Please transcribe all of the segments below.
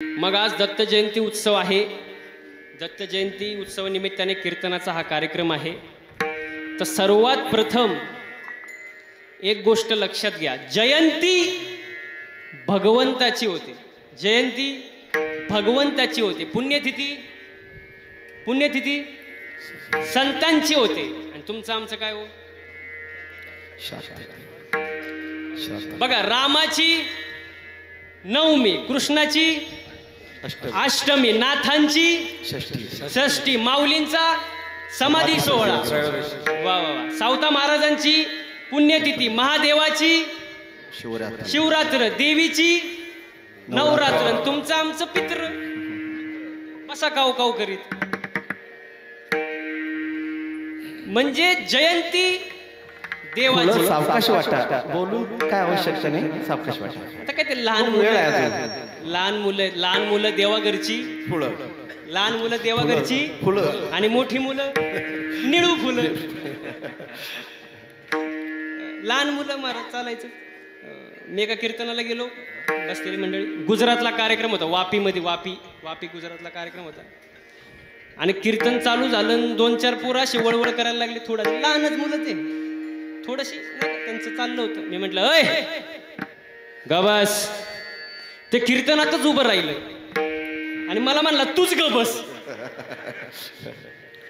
मग आज दत्त जयंती उत्सव आहे. दत्त जयंती उत्सव निमित्ताने कीर्तनाचा हा कार्यक्रम आहे. तर सर्वात प्रथम एक गोष्ट लक्षात घ्या, जयंती भगवंताची होते. जयंती भगवंताची होते. पुण्यतिथी संतांची होते. आणि तुमचं आमचं काय हो? बघा, रामाची नवमी, कृष्णाची अष्टमी, नाथांची षष्ठी, माऊलींचा समाधी सोहळा, वा वा वा, सावता महाराजांची पुण्यतिथी, महादेवाची शिवरात्र, देवीची नवरात्र, तुमचं आमचं पित्र कसा काव काव करीत. म्हणजे जयंती देवाची. सावकाश वाटा, बोलून काय आवश्यकता नाही, सावकाश वाटा. आता काय ते लहान मुलं देवाघरची फुलं, लहान मुलं देवाघरची फुलं, आणि मोठी मुलं निळू फुलं. लहान मुलं महाराज चालायचं. मी एका कीर्तनाला गेलो, बसलेली मंडळी. गुजरातला कार्यक्रम होता, वापीमध्ये, वापी गुजरातला कार्यक्रम होता. आणि कीर्तन चालू झालं, 2-4 पोरं अशी वळवळ करायला लागली. थोडा लहानच मुलं ते थोडशी त्यांचं चाललं होतं. मी म्हटलं, अय गबस. ते कीर्तनातच उभं राहिलं आणि मला म्हणला, तूच गबस.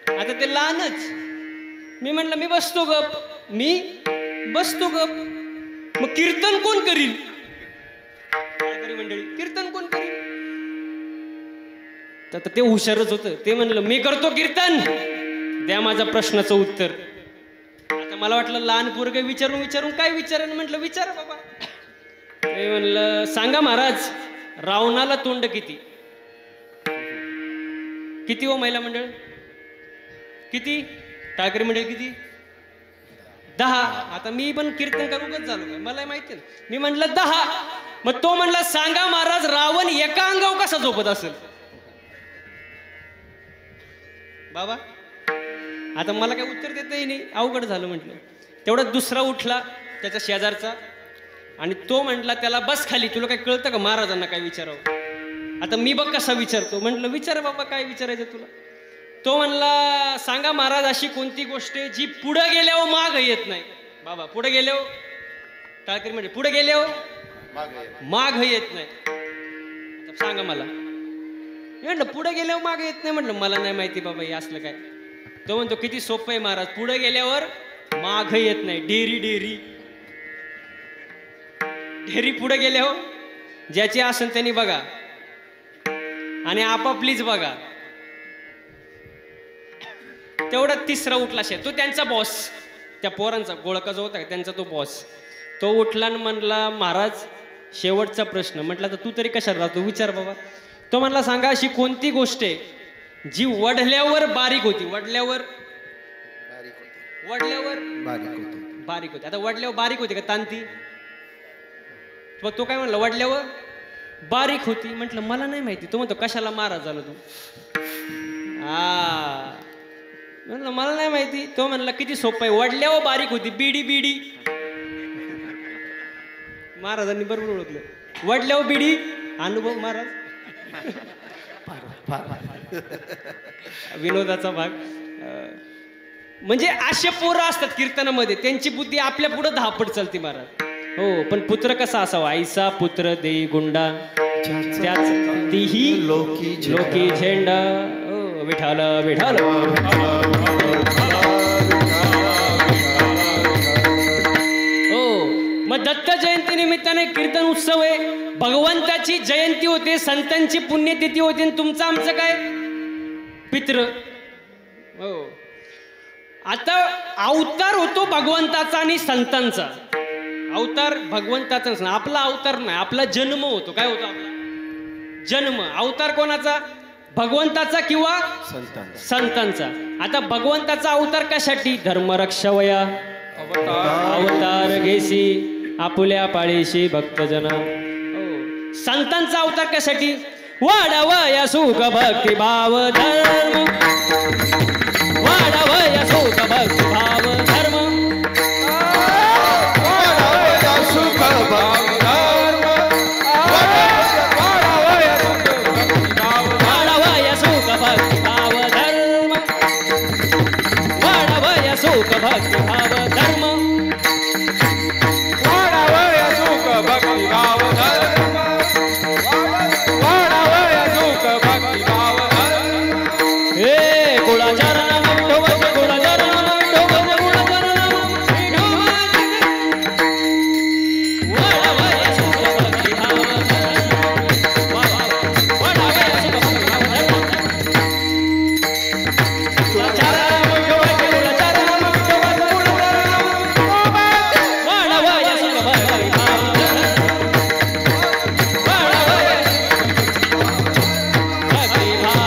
आता ते लहानच. मी म्हटलं, मी बसतो गप. मग कीर्तन कोण करील? मंडळी, कीर्तन कोण करील? तर ते हुशारच होतं. ते म्हणलं, मी करतो कीर्तन, द्या माझ्या प्रश्नाचं उत्तर. आता मला वाटलं लहान पोरगं विचारून काय विचारेन. म्हटलं, विचारा बाबा. ते म्हणलं, सांगा महाराज, रावणाला तोंड किती हो महिला मंडळ? किती? टाळकरी मंडळ किती? 10. आता मी पण कीर्तन करूनच झालो काय, मला माहिती ना. मी म्हटलं 10. मग तो म्हणला, सांगा महाराज, रावण एका अंगावर कसा झोपत असेल? बाबा, आता मला काय उत्तर देताही नाही, अवघड झालं. म्हटलं, तेवढा दुसरा उठला, त्याचा शेजारचा, आणि तो म्हटला त्याला, बस खाली, तुला काय कळतं का महाराजांना काय विचारावं? आता मी बघ कसा विचारतो. म्हटलं, विचार बाबा, काय विचारायचं तुला? तो म्हणला, सांगा महाराज, अशी कोणती गोष्ट आहे जी पुढे गेल्यावर माग येत नाही? बाबा, पुढे गेल्यावर, टाळकरी म्हणजे पुढे गेल्यावर माग येत नाही. आता सांगा मला. म्हटलं, पुढे गेल्यावर माग येत नाही. म्हटलं, मला नाही माहिती बाबा, हे असलं काय. तो म्हणतो, किती सोपं आहे महाराज, पुढे गेल्यावर माग येत नाही. ढेरी पुढे गेल्यावर ज्याची असेल त्यांनी बघा, आणि आपापलीच बघा. तेवढा तिसरा उठला शे, तो त्यांचा बॉस, त्या पोरांचा गोळका जो होता त्यांचा तो बॉस. तो उठला आणि म्हणला, महाराज शेवटचा प्रश्न. म्हटलं, तर तू तरी कशाला राहतो, विचार बाबा. तो म्हणला, सांगा अशी कोणती गोष्ट आहे जी वढल्यावर बारीक होती? वढल्यावर बारीक होती. आता वढल्यावर बारीक होती का तांती? तो काय म्हणला, वढल्यावर बारीक होती. म्हटलं, मला नाही माहिती. तो म्हणतो, कशाला महाराज झाला तू? म्हणलं, मला नाही माहिती. तो म्हणला, किती सोपं आहे, वडल्यावर बारीक होती. बिडी. महाराजांनी बरोबर ओळखलं. वडल्यावर बिडी, अनुभव महाराज. विनोदाचा भाग. म्हणजे असे पोरं असतात कीर्तनामध्ये, त्यांची बुद्धी आपल्या पुढे धापट चालते महाराज. हो, पण पुत्र कसा असावा? आईचा पुत्र देई गुंडा, त्याच तीही लोकी झेंडा. विठाल. हो, मग दत्त जयंती निमित्ताने कीर्तन उत्सव आहे. भगवंताची जयंती होते, संतांची पुण्यतिथी होते, आणि तुमचं आमचं काय? पित्र. हो, आता अवतार होतो भगवंताचा आणि संतांचा. अवतार भगवंताचा, आपला अवतार नाही, आपला जन्म होतो. काय होतो आपला जन्म? अवतार कोणाचा? भगवंताचा किंवा संतांचा. आता भगवंताचा अवतार कशासाठी? धर्मरक्षवया अवतार घेसी, आपुल्या पाळीशी भक्तजना. संतांचा अवतार कशासाठी? वाढवया सुख भक्ती भाव धर्म, वाढवया सुख भक्ती भाव धर्म, वाढवया सुख भक्ती धर्म, भक्ती भाव धर्म वाढावया सुख भक्ती भाव धर्म वाढावया सुख भक्ती भाव धर्म हे गुळाचार नाम विठोबाचे गुळाचार नाम विठोबाचे गुळाचार नाम विठोबाचे वाढावया सुख भक्ती भाव धर्म वाढावया सुख भक्ती भाव धर्म गुळाचार नाम विठोबाचे गुळाचार नाम विठोबाचे गुळाचार नाम वाढावया सुख भक्ती भाव धर्म वाढावया भक्ती भाव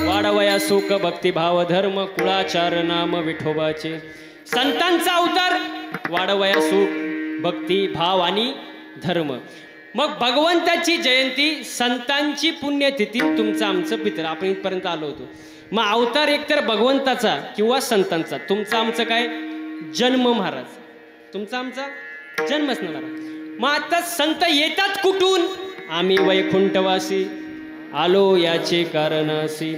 वाढवया सुख भक्तिभाव धर्म कुळाचार नाम विठोबाचे संतांचा अवतार वाढवया सुख भक्ती भाव आणि धर्म. मग भगवंताची जयंती संतांची पुण्यतिथी तुमचं आमचं पितर आपण इथपर्यंत आलो होतो. मग अवतार एकतर भगवंताचा किंवा संतांचा. तुमचं आमचं काय जन्म महाराज तुमचा आमचा जन्मच ना महाराज. मग आता संत येतात कुठून आम्ही वैकुंठवासी आलो याचे कारण असे.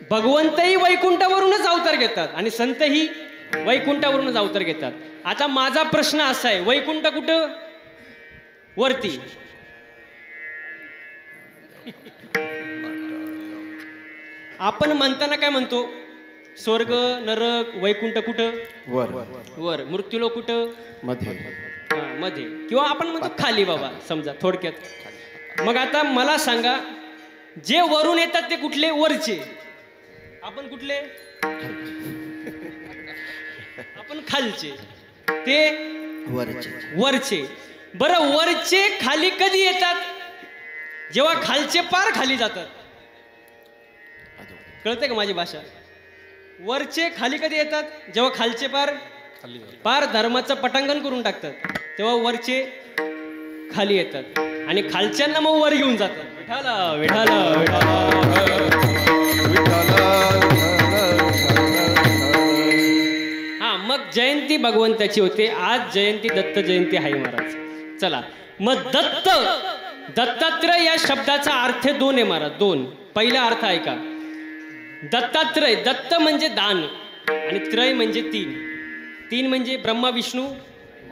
भगवंतही वैकुंठावरूनच अवतार घेतात आणि संतही वैकुंठावरूनच अवतार घेतात. आता माझा प्रश्न असा आहे वैकुंठ कुठं वरती आपण म्हणताना काय म्हणतो स्वर्ग नरक वैकुंठ कुठं वर वर मृत्यूलोक कुठं मध्ये मध्ये किंवा आपण म्हणतो खाली बाबा समजा थोडक्यात. मग आता मला सांगा जे वरून येतात ते कुठले वरचे आपण कुठले आपण खालचे ते वरचे वरचे. बरं वरचे खाली कधी येतात जेव्हा खालचे पार खाली जातात. कळते का माझी भाषा. वरचे खाली कधी येतात जेव्हा खालचे पार धर्माचं पटांगण करून टाकतात तेव्हा वरचे खाली येतात आणि खालच्यांना मग वर घेऊन जातात. विठाला विठाला हा. मग जयंती भगवंताची होते. आज जयंती दत्त जयंती आहे महाराज. चला मग दत्तात्रय या शब्दाचा अर्थ दोन आहे महाराज. दोन. पहिला अर्थ आहे का दत्तात्रय. दत्त म्हणजे दान आणि त्रय म्हणजे तीन. तीन म्हणजे ब्रह्मा विष्णू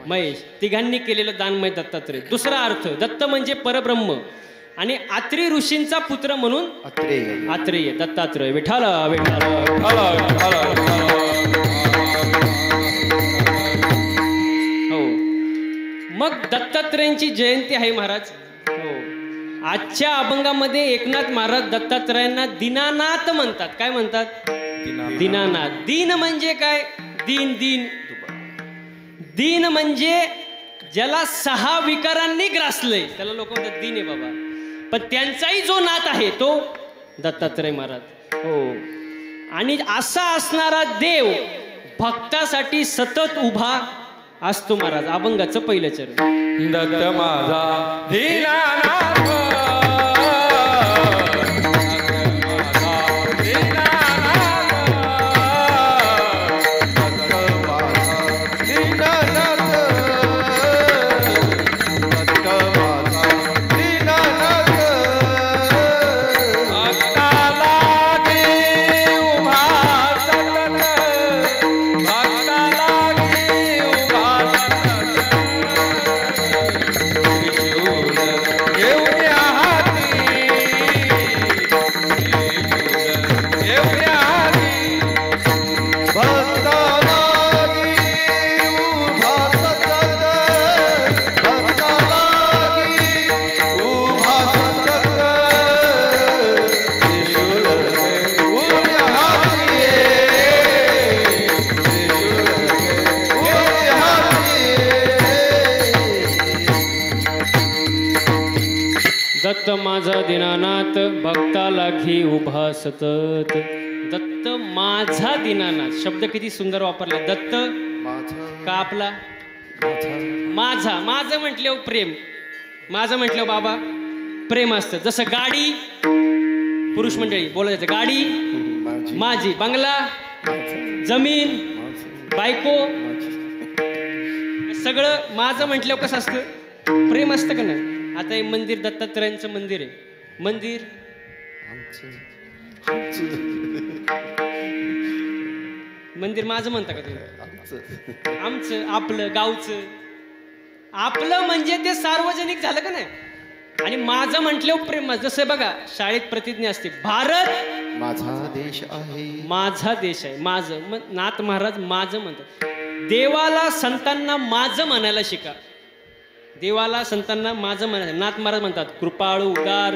महेश तिघांनी केलेलं दानमय दत्तात्रय. दुसरा अर्थ दत्त म्हणजे परब्रह्म आणि आत्री ऋषींचा पुत्र म्हणून आत्रेय दत्तात्रय. विठाला विठाला हो. मग दत्तात्रयांची जयंती आहे महाराज. हो. आजच्या अभंगामध्ये एकनाथ महाराज दत्तात्रयांना दीनानाथ म्हणतात. काय म्हणतात दीनानाथ. दीन म्हणजे काय दीन दीन दीन म्हणजे ज्याला 6 विकारांनी ग्रासलंय त्याला लोक म्हणतात दीन आहे बाबा. पण त्यांचाही जो नाथ आहे तो दत्तात्रय महाराज. हो. आणि असा असणारा देव भक्तासाठी सतत उभा असतो महाराज. अभंगाचं पहिलं चरण दत्त माझा दीनानाथ दत्त माझा दीनानाथ भक्ताला घे उभा सतत. दत्त माझा दीनानाथ शब्द किती सुंदर वापरला. दत्त का आपला माझा. माझं म्हटल्यावर प्रेम. माझं म्हटल्यावर बाबा प्रेम असतं. जसं गाडी पुरुष मंडळी बोलायचं गाडी माझी. बंगला जमीन बायको सगळं माझं म्हटल्यावर कसं असतं प्रेम असतं का नाही. आता हे मंदिर दत्तात्रयांचं मंदिर आहे. मंदिर मंदिर माझं म्हणता का तुम्ही? आमचं. आमचं, आपलं, गावचं. आपलं म्हणजे ते सार्वजनिक झालं का नाही? आणि माझं म्हटलं प्रेम. जसं बघा शाळेत प्रतिज्ञा असते, भारत माझा देश आहे. माझा देश आहे. माझं मग नाथ महाराज माझं म्हणतात. देवाला संतांना माझं म्हणायला शिका. देवाला संतांना माझं म्हणायचं. नाथ महाराज म्हणतात, कृपाळू उदार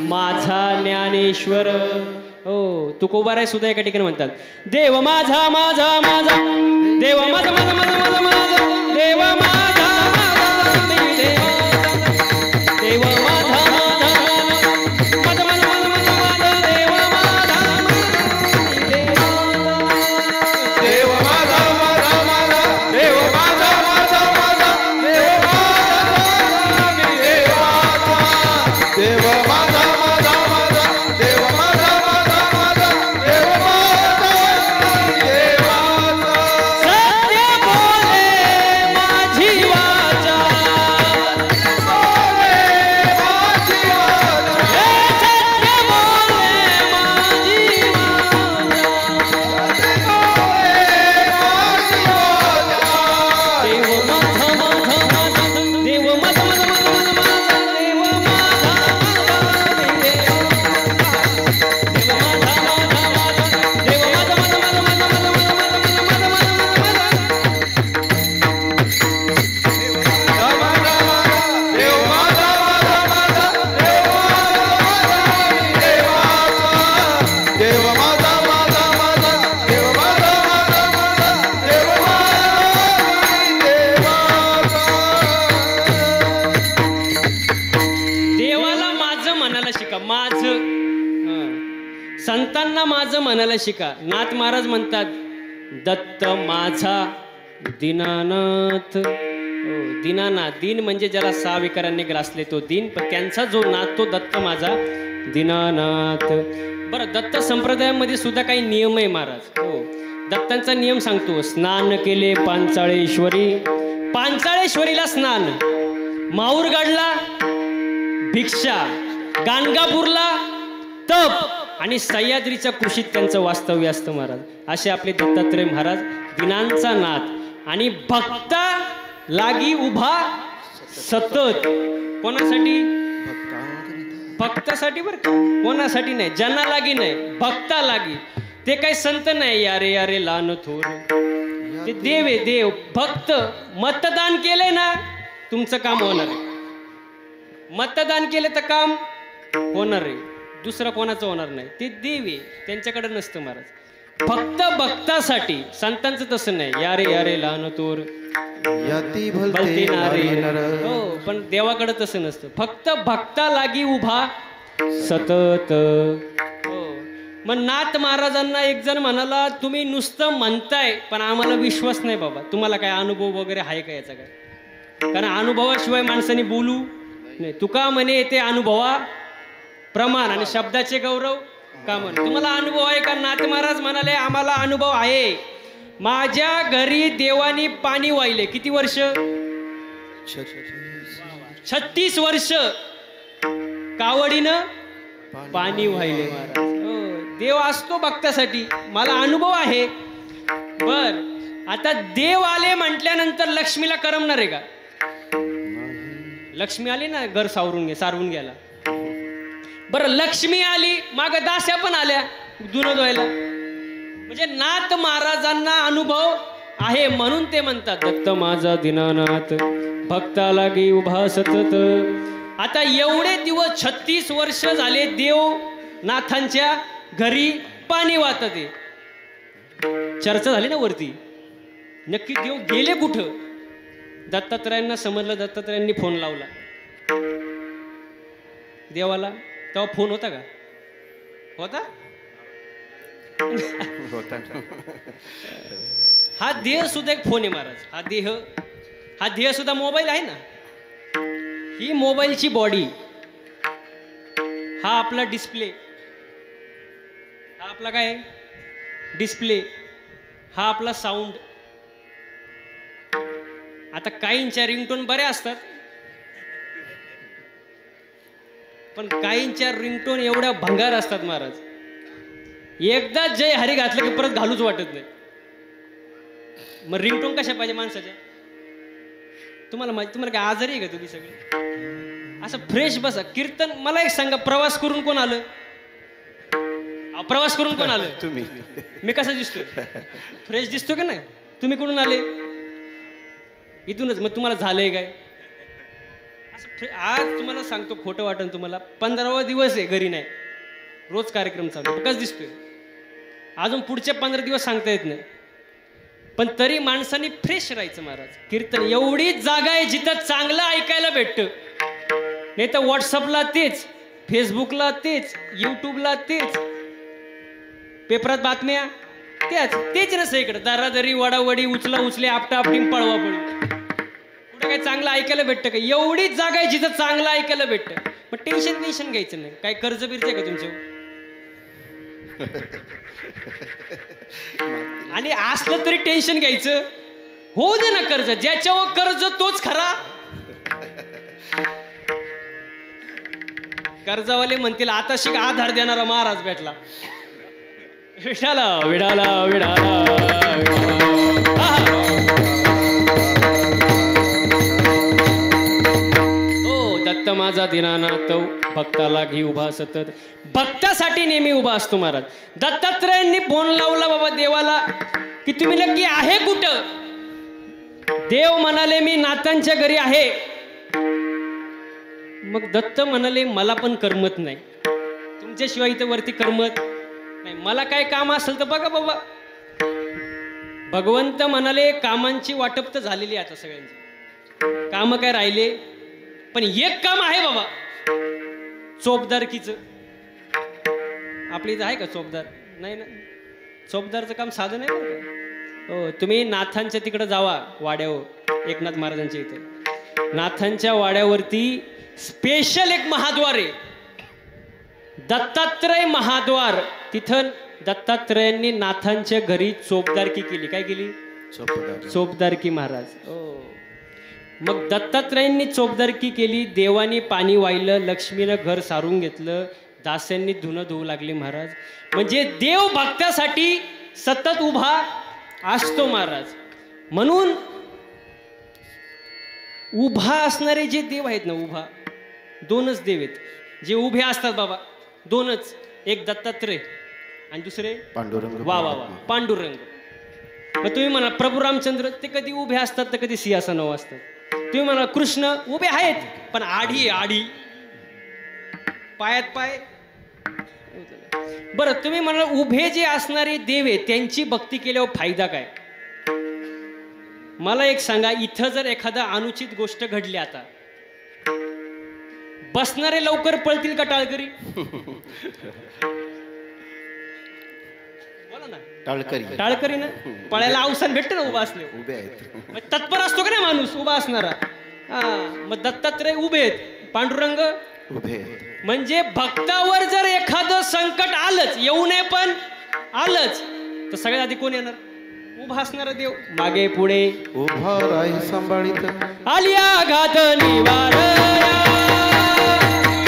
माझा ज्ञानेश्वर. हो, तुकोबाराय सुद्धा एका ठिकाणी म्हणतात, देव माझा माझा माझा, देव माझा माझा माझा माझा माझा, देव माझा माझा देव माझा माझा माझा माझा माझा माझा देव माझा देव माझा माझा माझा, देव माझा माझा माझा, देव माझा मी देवाचा. देव माझा माझा माझा, देव माझा माझा माझा, देव माझा मी देवाचा. सत्य बोले माझी वाचा, बोले माझी वाचा. सत्य बोले माझी वाचा. देव माझा माझा माझा, देव माझा माझा माझा माझा माझा, देव माझा देव माझा माझा माझा माझा माझा माझा माझा माझा देव माझा माझा माझा, देव माझा माझा माझा, देव माझा माझा माझा, देव माझा मी देवाचा. देवाला माझं म्हणायला शिका. माझं. संतांना माझं म्हणायला शिका. नाथ महाराज म्हणतात, दत्त माझा दीनानाथ. हो, दीनानाथ. दीन म्हणजे ज्याला 6 विकारांनी ग्रासले तो दीन, पण त्यांचा जो नाथ तो दत्त माझा दीनानाथ. बरं, दत्त संप्रदायामध्ये सुद्धा काही नियम आहे महाराज. हो, दत्तांचा नियम सांगतो. स्नान केले पांचाळेश्वरी, पांचाळेश्वरीला स्नान. माहूरगडला भिक्षा, गाणगापूरला तप आणि सह्याद्रीच्या कृषीत त्यांचं वास्तव्य असतं महाराज. असे आपले दत्तात्रय महाराज, दिनांचा नाथ आणि भक्ता लागी उभा सतत. कोणासाठी? भक्तासाठी. बरं का, कोणासाठी नाही, ज्यांना लागी नाही, भक्ता लागी. ते काही संत नाही, यारे यारे लहान थोर. ते देव आहे, देव. भक्त. मतदान केलंय ना, तुमचं काम होणार आहे. मतदान केलं तर काम होणार आहे, दुसरं कोणाचं होणार नाही. ते देव आहे, त्यांच्याकडे नसतं महाराज. फक्त भक्तासाठी. संतांचं तसं नाही, यारे यारे लहान तोर याती भलते भलते नारे. नारी नर. हो, पण देवाकडे तसं नसतं. फक्त भक्ता लागी उभा सतत. हो, मग नाथ महाराजांना एक जण म्हणाला, तुम्ही नुसतं म्हणताय पण आम्हाला विश्वास नाही बाबा, तुम्हाला काय अनुभव वगैरे आहे का याचा? काय, कारण अनुभवाशिवाय माणसाने बोलू नाही. तुका म्हणे येते अनुभवा प्रमाण आणि शब्दाचे गौरव का म्हण. तुम्हाला अनुभव आहे का? नाथ महाराज म्हणाले, आम्हाला अनुभव आहे. माझ्या घरी देवानी पाणी वाहिले. किती वर्ष? 36 वर्ष कावडीनं पाणी वाहिले महाराज. हो, देव असतो भक्तासाठी. मला अनुभव आहे. बर, आता देव आले म्हटल्यानंतर लक्ष्मीला करमणार आहे का? लक्ष्मी आली ना, घर सारवून गेला. बरं, लक्ष्मी आली, माग दास्या पण आल्या धुणं धुवायला. म्हणजे नाथ महाराजांना अनुभव आहे म्हणून ते म्हणतात, दत्त माझा दीनानाथ भक्ता लागी उभा सतत. आता एवढे दिवस 36 वर्ष झाले देव नाथांच्या घरी पाणी वाहते. चर्चा झाली ना वरती, नक्की देव गेले कुठं? दत्तात्रयांना समजलं. दत्तात्रयांनी फोन लावला देवाला. तेव्हा फोन होता का? होता. हा देह सुद्धा एक फोन आहे महाराज. हा देह सुद्धा मोबाईल आहे ना. ही मोबाईलची बॉडी, हा आपला डिस्प्ले, हा आपला काय डिस्प्ले, हा आपला साऊंड. आता काहींच्या रिंगटोन बऱ्या असतात, पण काहींच्या रिंगटोन एवढ्या भंगार असतात महाराज. एकदा जय हरी घातलं की परत घालूच वाटत नाही. मग रिंगटोन कशा पाहिजे माणसाच्या? तुम्हाला काय आजारी आहे का तुम्ही सगळे? असं फ्रेश बसा. कीर्तन मला एक सांगा, प्रवास करून कोण आलं? प्रवास करून कोण आलं? तुम्ही. मी कसा दिसतोय? फ्रेश दिसतो का नाही? तुम्ही कुठून आले? इथूनच. मग तुम्हाला झालंय काय? असं आज तुम्हाला सांगतो, खोटं वाटन तुम्हाला, 15वा दिवस आहे, घरी नाही, रोज कार्यक्रम चालू, कसं दिसतोय? अजून पुढचे 15 दिवस सांगता येत नाही, पण तरी माणसाने फ्रेश राहायचं महाराज. कीर्तन एवढीच जागा आहे जिथं चांगलं ऐकायला भेटतं. नाही तर व्हॉट्सअपला तेच, फेसबुकला तेच, युट्यूबला तेच, पेपरात बातम्या तेच नसतं. इकडे दरादरी, वडावडी, उचला उचले, आपटा आपटी, पळवा पळू. कुठं काही चांगलं ऐकायला भेटतं का? एवढीच जागा आहे जिथं चांगलं ऐकायला भेटतं. मग टेन्शन घ्यायचं नाही. काय कर्ज बिर्ज आहे का तुमच्यावर? आणि असलं तरी टेन्शन घ्यायचं? होऊ दे ना कर्ज. ज्याच्यावर कर्ज तोच खरा. कर्जवाले म्हणतील आता शिक आधार देणारा महाराज भेटला. विडाला विडाला विडाला हो दत्त माझा दीनानाथ भक्ताला घे उभा सतत. भक्तासाठी नेहमी उभा असतो महाराज. दत्तात्रयांनी फोन लावला बाबा देवाला की तुम्ही नक्की आहे कुठं? देव म्हणाले मी नाथांच्या घरी आहे. मग दत्त म्हणाले मला पण करमत नाही, तुमच्याशिवाय इथं वरती करमत नाही, मला काय काम असेल तर बघा बाबा. भगवंत म्हणाले कामांची वाटप तर झालेली आता सगळ्यांची, काम काय राहिले, पण एक काम आहे बाबा, चोपदारकीचं. आपली इथं आहे का चोपदार? नाही ना. चोपदारचं काम साधं नाही बरं का. हो, तुम्ही नाथांच्या तिकडं जावा वाड्यावर, एकनाथ महाराजांच्या इथं नाथांच्या वाड्यावरती स्पेशल एक महाद्वार आहे, दत्तात्रय महाद्वार. तिथं दत्तात्रयांनी नाथांच्या घरी चोपदारकी केली. काय केली? चोपदारकी महाराज. मग दत्तात्रयांनी चोपदारकी केली, देवानी पाणी वाहिलं, लक्ष्मीनं घर सारून घेतलं, दास्यांनी धुणं धुवू लागली महाराज. म्हणजे देव भक्तासाठी सतत उभा असतो महाराज. म्हणून उभा असणारे जे देव आहेत ना, उभा दोनच देव आहेत जे उभे असतात बाबा, दोनच. एक दत्तात्रय आणि दुसरे पांडुरंग. वा वा वा, पांडुरंग. मग तुम्ही म्हणा प्रभू रामचंद्र ते कधी उभे असतात तर कधी सिंहासनावर असतात. तुम्ही म्हणा कृष्ण उभे आहेत पण आडी आडी, पायात पाय. बरं तुम्ही म्हणा उभे जे असणारे देव आहेत त्यांची भक्ती केल्यावर फायदा काय? मला एक सांगा, इथं जर एखादा अनुचित गोष्ट घडली, आता बसणारे लवकर पळतील का टाळकरी? बोला ना. टाळकरी ना. पळायला अवसान भेटतं ना उभा असले. उभे आहेत. तत्पर असतो का नाही माणूस उभा असणारा. मग दत्तात्रय उभे आहेत, पांडुरंग उभे. म्हणजे भक्तावर जर एखादं संकट आलंच, येऊ नये पण आलंच, तर सगळ्यात आधी कोण येणार? उभा असणारा देव. मागे पुढे उभा राही सांभाळीत. आलिया घात निवारया,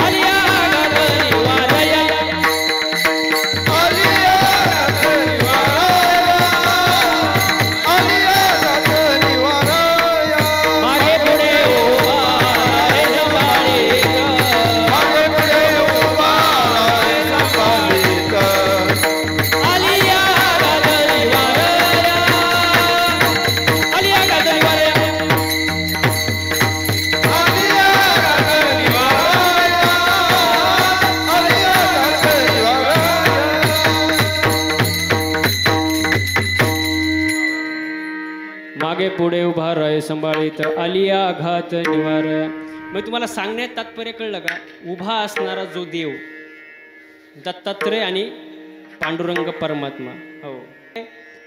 आलिया घात निवारया, आलिया घात निवारया, आलिया घात निवारया. मागे पुढे उभा रे सांभाळीत, मागे पुढे उभा राही सांभाळीत. आलिया घात निवारया, आलिया घात निवारया, आलिया घात निवारया, आलिया घात निवारया. मागे पुढे उभा राय संभाळीत, आलिया घात निवार. मग तुम्हाला सांगण्यात तात्पर्य कळलं का? उभा असणारा जो देव दत्तात्रय आणि पांडुरंग परमात्मा. हो,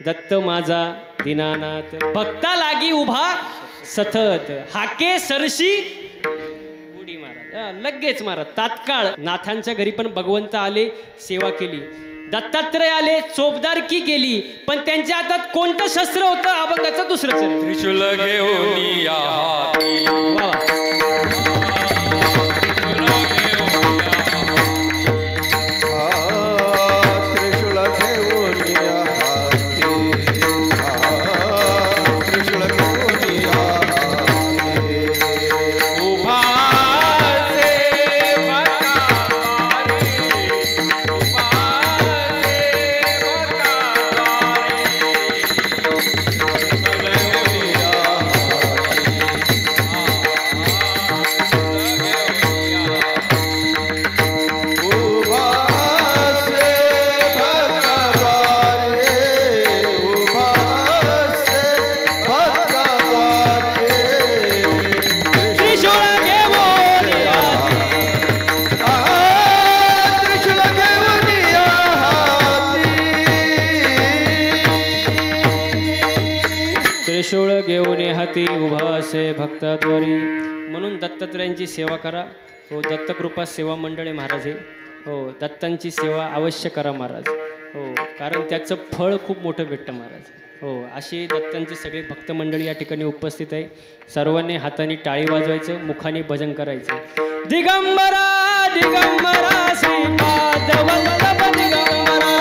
दत्त माझा दीनानाथ भक्ता लागी उभा सतत, हाके सरशी उडी मारा. लगेच मारा, तात्काळ. नाथांच्या घरी पण भगवंत आले, सेवा केली. दत्तात्रय आले, चोपदारकी केली, पण त्यांच्या हातात कोणतं शस्त्र होतं? अभंगाचं दुसरं चरित्र. त्रिशूल घेऊन या हाती, वा वा. त्रिशूल हाती उभा असे भक्ताद्वारी. म्हणून दत्तात्रयांची सेवा करा. हो, दत्तकृपा सेवा मंडळ आहे महाराज हे. हो, दत्तांची सेवा अवश्य करा महाराज. हो, कारण त्याचं फळ खूप मोठं भेटतं महाराज. हो, अशी दत्तांची सगळी भक्त मंडळी या ठिकाणी उपस्थित आहे. सर्वांनी हाताने टाळी वाजवायचं, मुखाने भजन करायचं. दिगंबरा दिगंबरा श्रीपाद वल्लभ दिगंबरा.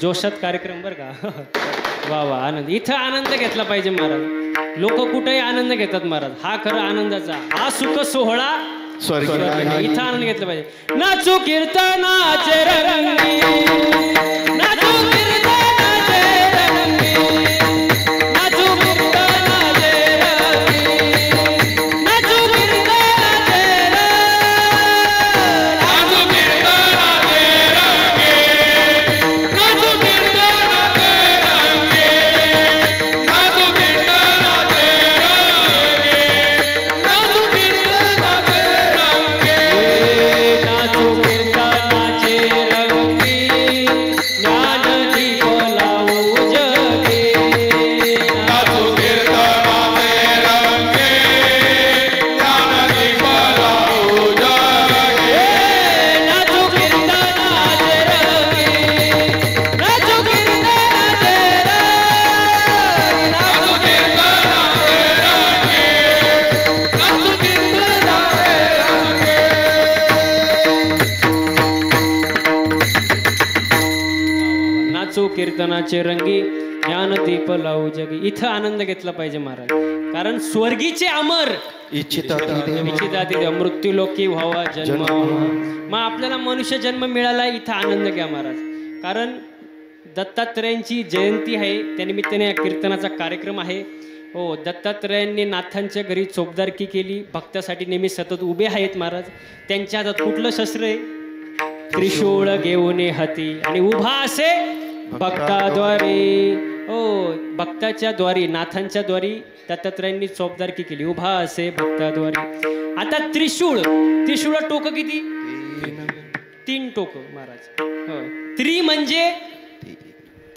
जोशात कार्यक्रम बरं का. वा वा, आनंद. इथं आनंद घेतला पाहिजे महाराज. लोक कुठेही आनंद घेतात महाराज. हा खरं आनंदाचा, हा सुख सोहळा स्वर्ग. इथं आनंद घेतला पाहिजे. नाचू कीर्तनाचे रंगी, नाचू कीर्तनाचे रंगी, नाचू कीर्तनाचे रंगी, नाचू कीर्तनाचे कीर्तनाचे रंगी ज्ञानदीप लावू जगी. इथं आनंद घेतला पाहिजे महाराज. कारण स्वर्गीचे अमर इच्छिताती मृत्यू लोकी व्हावा जन्म. मग आपल्याला मनुष्य जन्म मिळाला, इथं आनंद घ्या महाराज. कारण दत्तात्रयांची जयंती आहे, त्यानिमित्ताने या कीर्तनाचा कार्यक्रम आहे. हो, दत्तात्रयांनी नाथांच्या घरी चोपदारकी केली. भक्तासाठी नेहमी सतत उभे आहेत महाराज. त्यांच्या हातात कुठलं शस्त्र आहे? त्रिशूळ घेऊन हाती, आणि उभा असे भक्ताद्वारी. हो, भक्ताच्या द्वारी, नाथांच्या द्वारी दत्तात्रयांनी चोपदारकी केली. उभा असे भक्ताद्वारी. आता त्रिशूळ, त्रिशूळ टोक किती? 3 टोक महाराज. हो, त्रि म्हणजे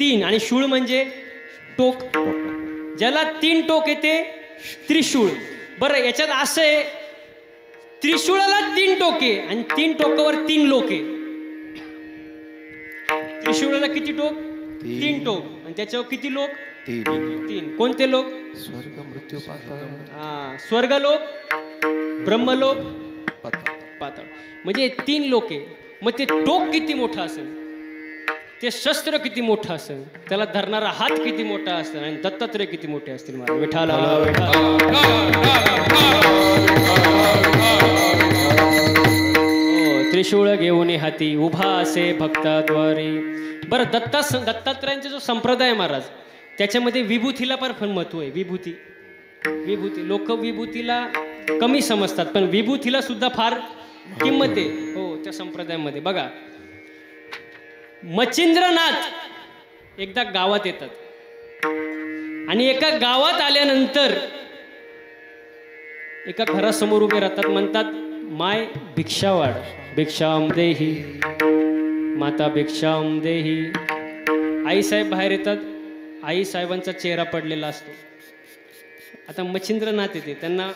3 आणि शूळ म्हणजे टोक. ज्याला 3 टोक येते त्रिशूळ. बरं, याच्यात असं आहे, त्रिशूळाला 3 टोके आणि 3 टोकावर 3 लोके. त्रिशूळाला किती टोक? 3 टोक. आणि त्याच्यावर किती लोक? 3. कोणते लोक? स्वर्ग, मृत्यू, पाताळ. हा, स्वर्गलोक, ब्रह्मलोक, पाताळ. म्हणजे 3 लोके. मग ते टोक किती मोठं असेल, ते शस्त्र किती मोठं असेल, त्याला धरणारा हात किती मोठा असेल, आणि दत्तात्रय किती मोठे असतील महाराज. विठाला त्रिशूळ घेऊन हाती, उभा असे भक्ताद्वारी. बरं, दत्तात्रयांचा जो संप्रदाय आहे महाराज, त्याच्यामध्ये विभूतीला पण महत्व आहे. विभूती लोक विभूतीला कमी समजतात, पण विभूतीला सुद्धा फार किंमत आहे. हो, त्या संप्रदायामध्ये बघा, मच्छिंद्रनाथ एकदा गावात येतात आणि एका गावात आल्यानंतर एका घरासमोर उभे राहतात. म्हणतात, माय भिक्षावाड, भिक्षाम देही, माता भिक्षाम देही. आईसाहेब बाहेर येतात. आईसाहेबांचा चेहरा पडलेला असतो. आता मच्छिंद्रनाथ येते, त्यांना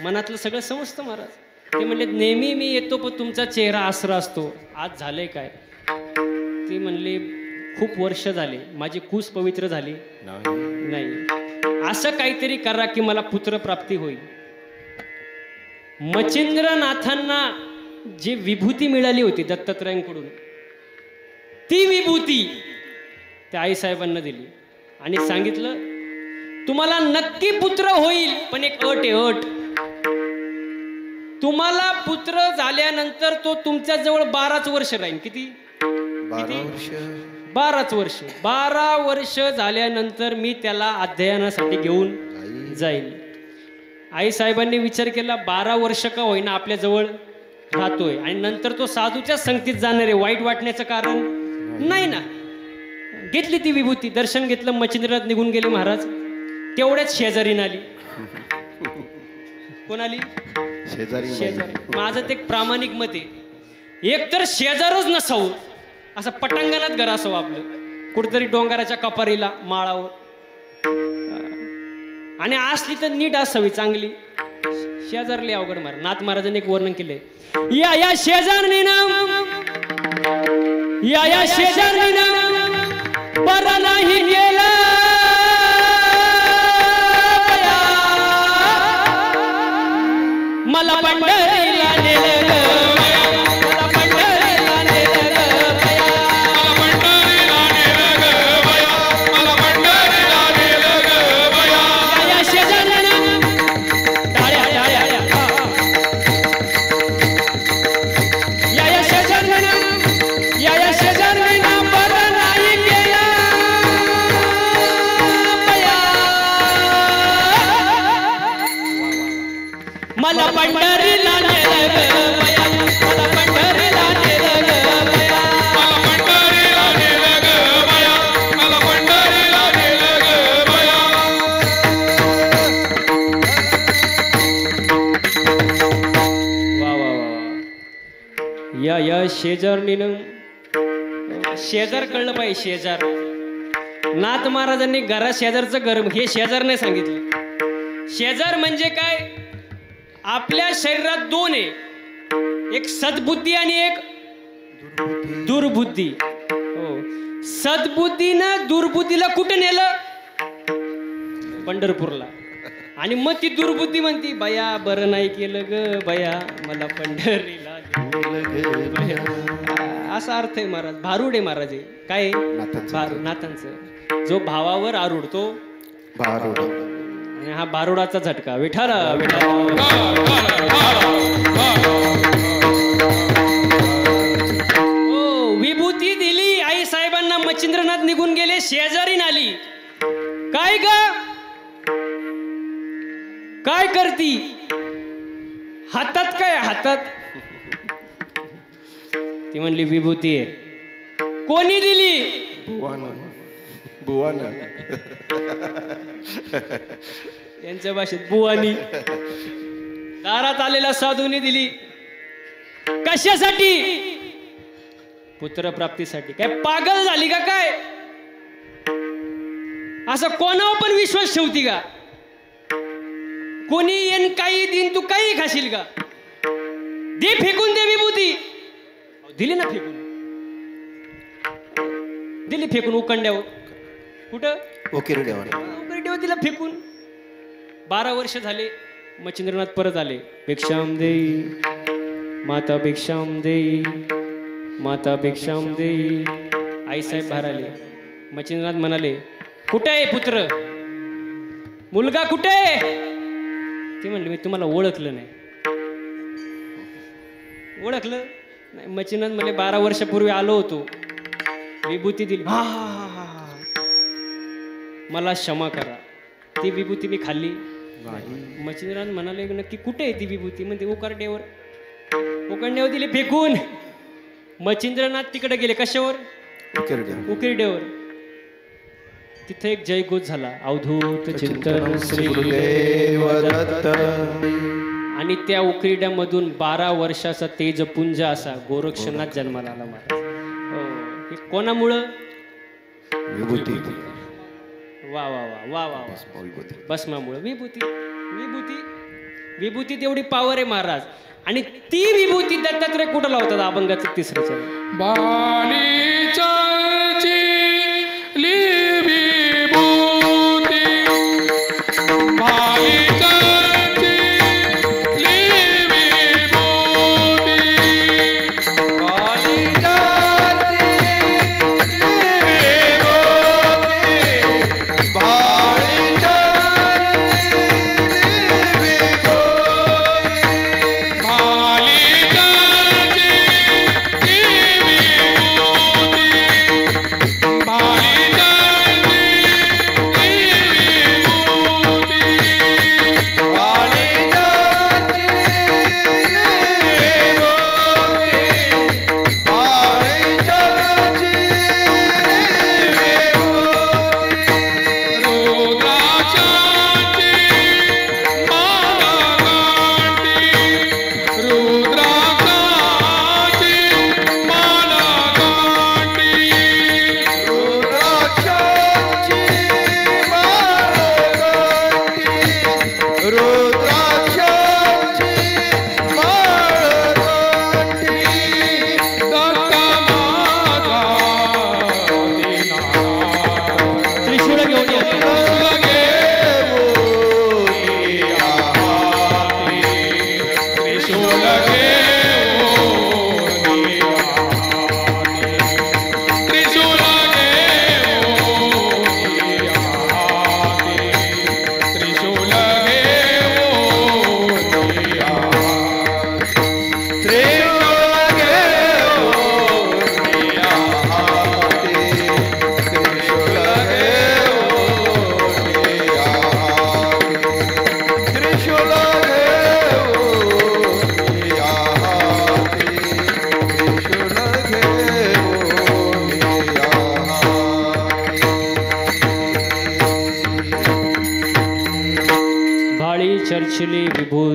मनातलं सगळं समजतं महाराज. ते म्हणले, नेहमी मी येतो पण तुमचा चेहरा आसरा असतो, आज झालंय काय? ती म्हणली, खूप वर्ष झाले, माझी कूस पवित्र झाली नाही, असं काहीतरी करा की मला पुत्रप्राप्ती होईल. मच्छिंद्रनाथांना जी विभूती मिळाली होती दत्तात्रयांकडून, ती विभूती त्या आईसाहेबांना दिली आणि सांगितलं, तुम्हाला नक्की पुत्र होईल, पण एक अट आहे, अट. तुम्हाला पुत्र झाल्यानंतर तो तुमच्या जवळ 12 वर्ष राहील. किती? 12 वर्ष. 12 वर्ष. 12 वर्ष झाल्यानंतर मी त्याला अध्ययनासाठी घेऊन जाईल. आई साहेबांनी विचार केला, 12 वर्ष का होईना आपल्या जवळ राहतोय आणि नंतर तो साधूच्या संगतीत जाणार आहे, वाईट वाटण्याचं कारण नाही ना. घेतली ती विभूती, दर्शन घेतलं, मच्छिंद्रनाथ निघून गेले महाराज. तेवढ्याच शेजारीन आली. कोण आली? शेजारी. शेजारी. माझं ते प्रामाणिक मत आहे, एक तर शेजारच नसावं, असं पटांगणात घर असावं आपलं, कुठेतरी डोंगराच्या कपारीला, माळावर, आणि असली तर नीट असावी, चांगली. शेजारली अवघड मार. नाथ महाराजांनी एक वर्णन केलंय, या शेजारणीनं, या शेजारणीनं बरं नाही गेलं, मला पंढरीला नेलं ग, मला पंढरीला नेलं ग बया, मला पंढरीला नेलं ग बया, मला पंढरीला नेलं ग बया. या शेजारणीनं टाळ्या टाळ्या, या शेजारणीनं, या शेजारणीनं बरं नाही केलं बया, मला पंढरीला नेलं ग बया, मला पंढरीला नेलं ग बया, मला पंढरीला नेलं ग बया, मला पंढरीला नेलं ग बया. वा वा वा. या शेजारणीनं, शेजार कळलं पाहिजे, शेजार. नाथ महाराजांनी घरा शेजारचं घर, हे शेजार नाही सांगितलं. शेजार म्हणजे काय? आपल्या शरीरात 2 आहे, एक सद्बुद्धी आणि एक दुर्बुद्धी. हो, सद्बुद्धीनं दुर्बुद्धीला कुठे नेलं? पंढरपूरला. आणि मग ती दुर्बुद्धी म्हणती, बया बरं नाही केलं ग बया, मला पंढरीला नेलं. असा अर्थ आहे महाराज. भारूड आहे महाराज आहे. काय? नाथांचं. जो भावावर आरूढतो भारूड. आणि हा भारुडाचा झटका. विठाला विठाला. हो, विभूती दिली आई साहेबांना, मच्छिंद्रनाथ निघून गेले, शेजारीन आली. काय ग, काय करती? हातात काय? हातात? ती म्हणली विभूती आहे. कोणी दिली? बुवानं. यांच्या भाषेत बुवानी. दारात आलेल्या साधूने दिली. कशासाठी? पुत्रप्राप्तीसाठी. काय पागल झाली का काय? असं कोणावर पण विश्वास ठेवती का? कोणी येईन काही दिन, तू काही खाशील का? दे फेकून, दे विभूती. दिली ना फेकून, दिली फेकून उकंड्यावर. कुठं? उकरड्यावर दिला फेकून. 12 वर्ष झाले. मच्छिंद्रनाथ परत आले. भिक्षाम देई माता, भिक्षाम देई माता, भिक्षाम देई. आईसाहेब बाहेर आले. मच्छिंद्रनाथ म्हणाले, कुठे आहे पुत्र? मुलगा कुठे आहे? ती म्हणली, मी तुम्हाला ओळखलं नाही. ओळखलं नाही? मच्छिंद्रनाथ म्हणले, 12 वर्षापूर्वी आलो होतो, विभूती दिली. मला क्षमा करा. ती विभूती मी खाल्ली. मच्छिंद्रनाथ म्हणाले, नक्की कुठे आहे ती विभूती? म्हणजे उकरड्यावर. उकरड्यावर दिली फेकून. मच्छिंद्रनाथ तिकडे गेले. कशावर? उकरड्यावर. तिथे एक जयघोष झाला. अवधूत चिंतन श्री गुरुदेव दत्त. आणि त्या उकरड्यामधून 12 वर्षाचा तेजपुंज असा गोरक्षनाथ जन्माला आला महाराज. हे कोणामुळं? विभूती. वा वा वा वा वा. भस्मामुळं. विभूती. विभूती. विभूती तेवढी पावर आहे महाराज. आणि ती विभूती दत्तात्रय कुठं लावतात? अभंगाचं 3रं चरण.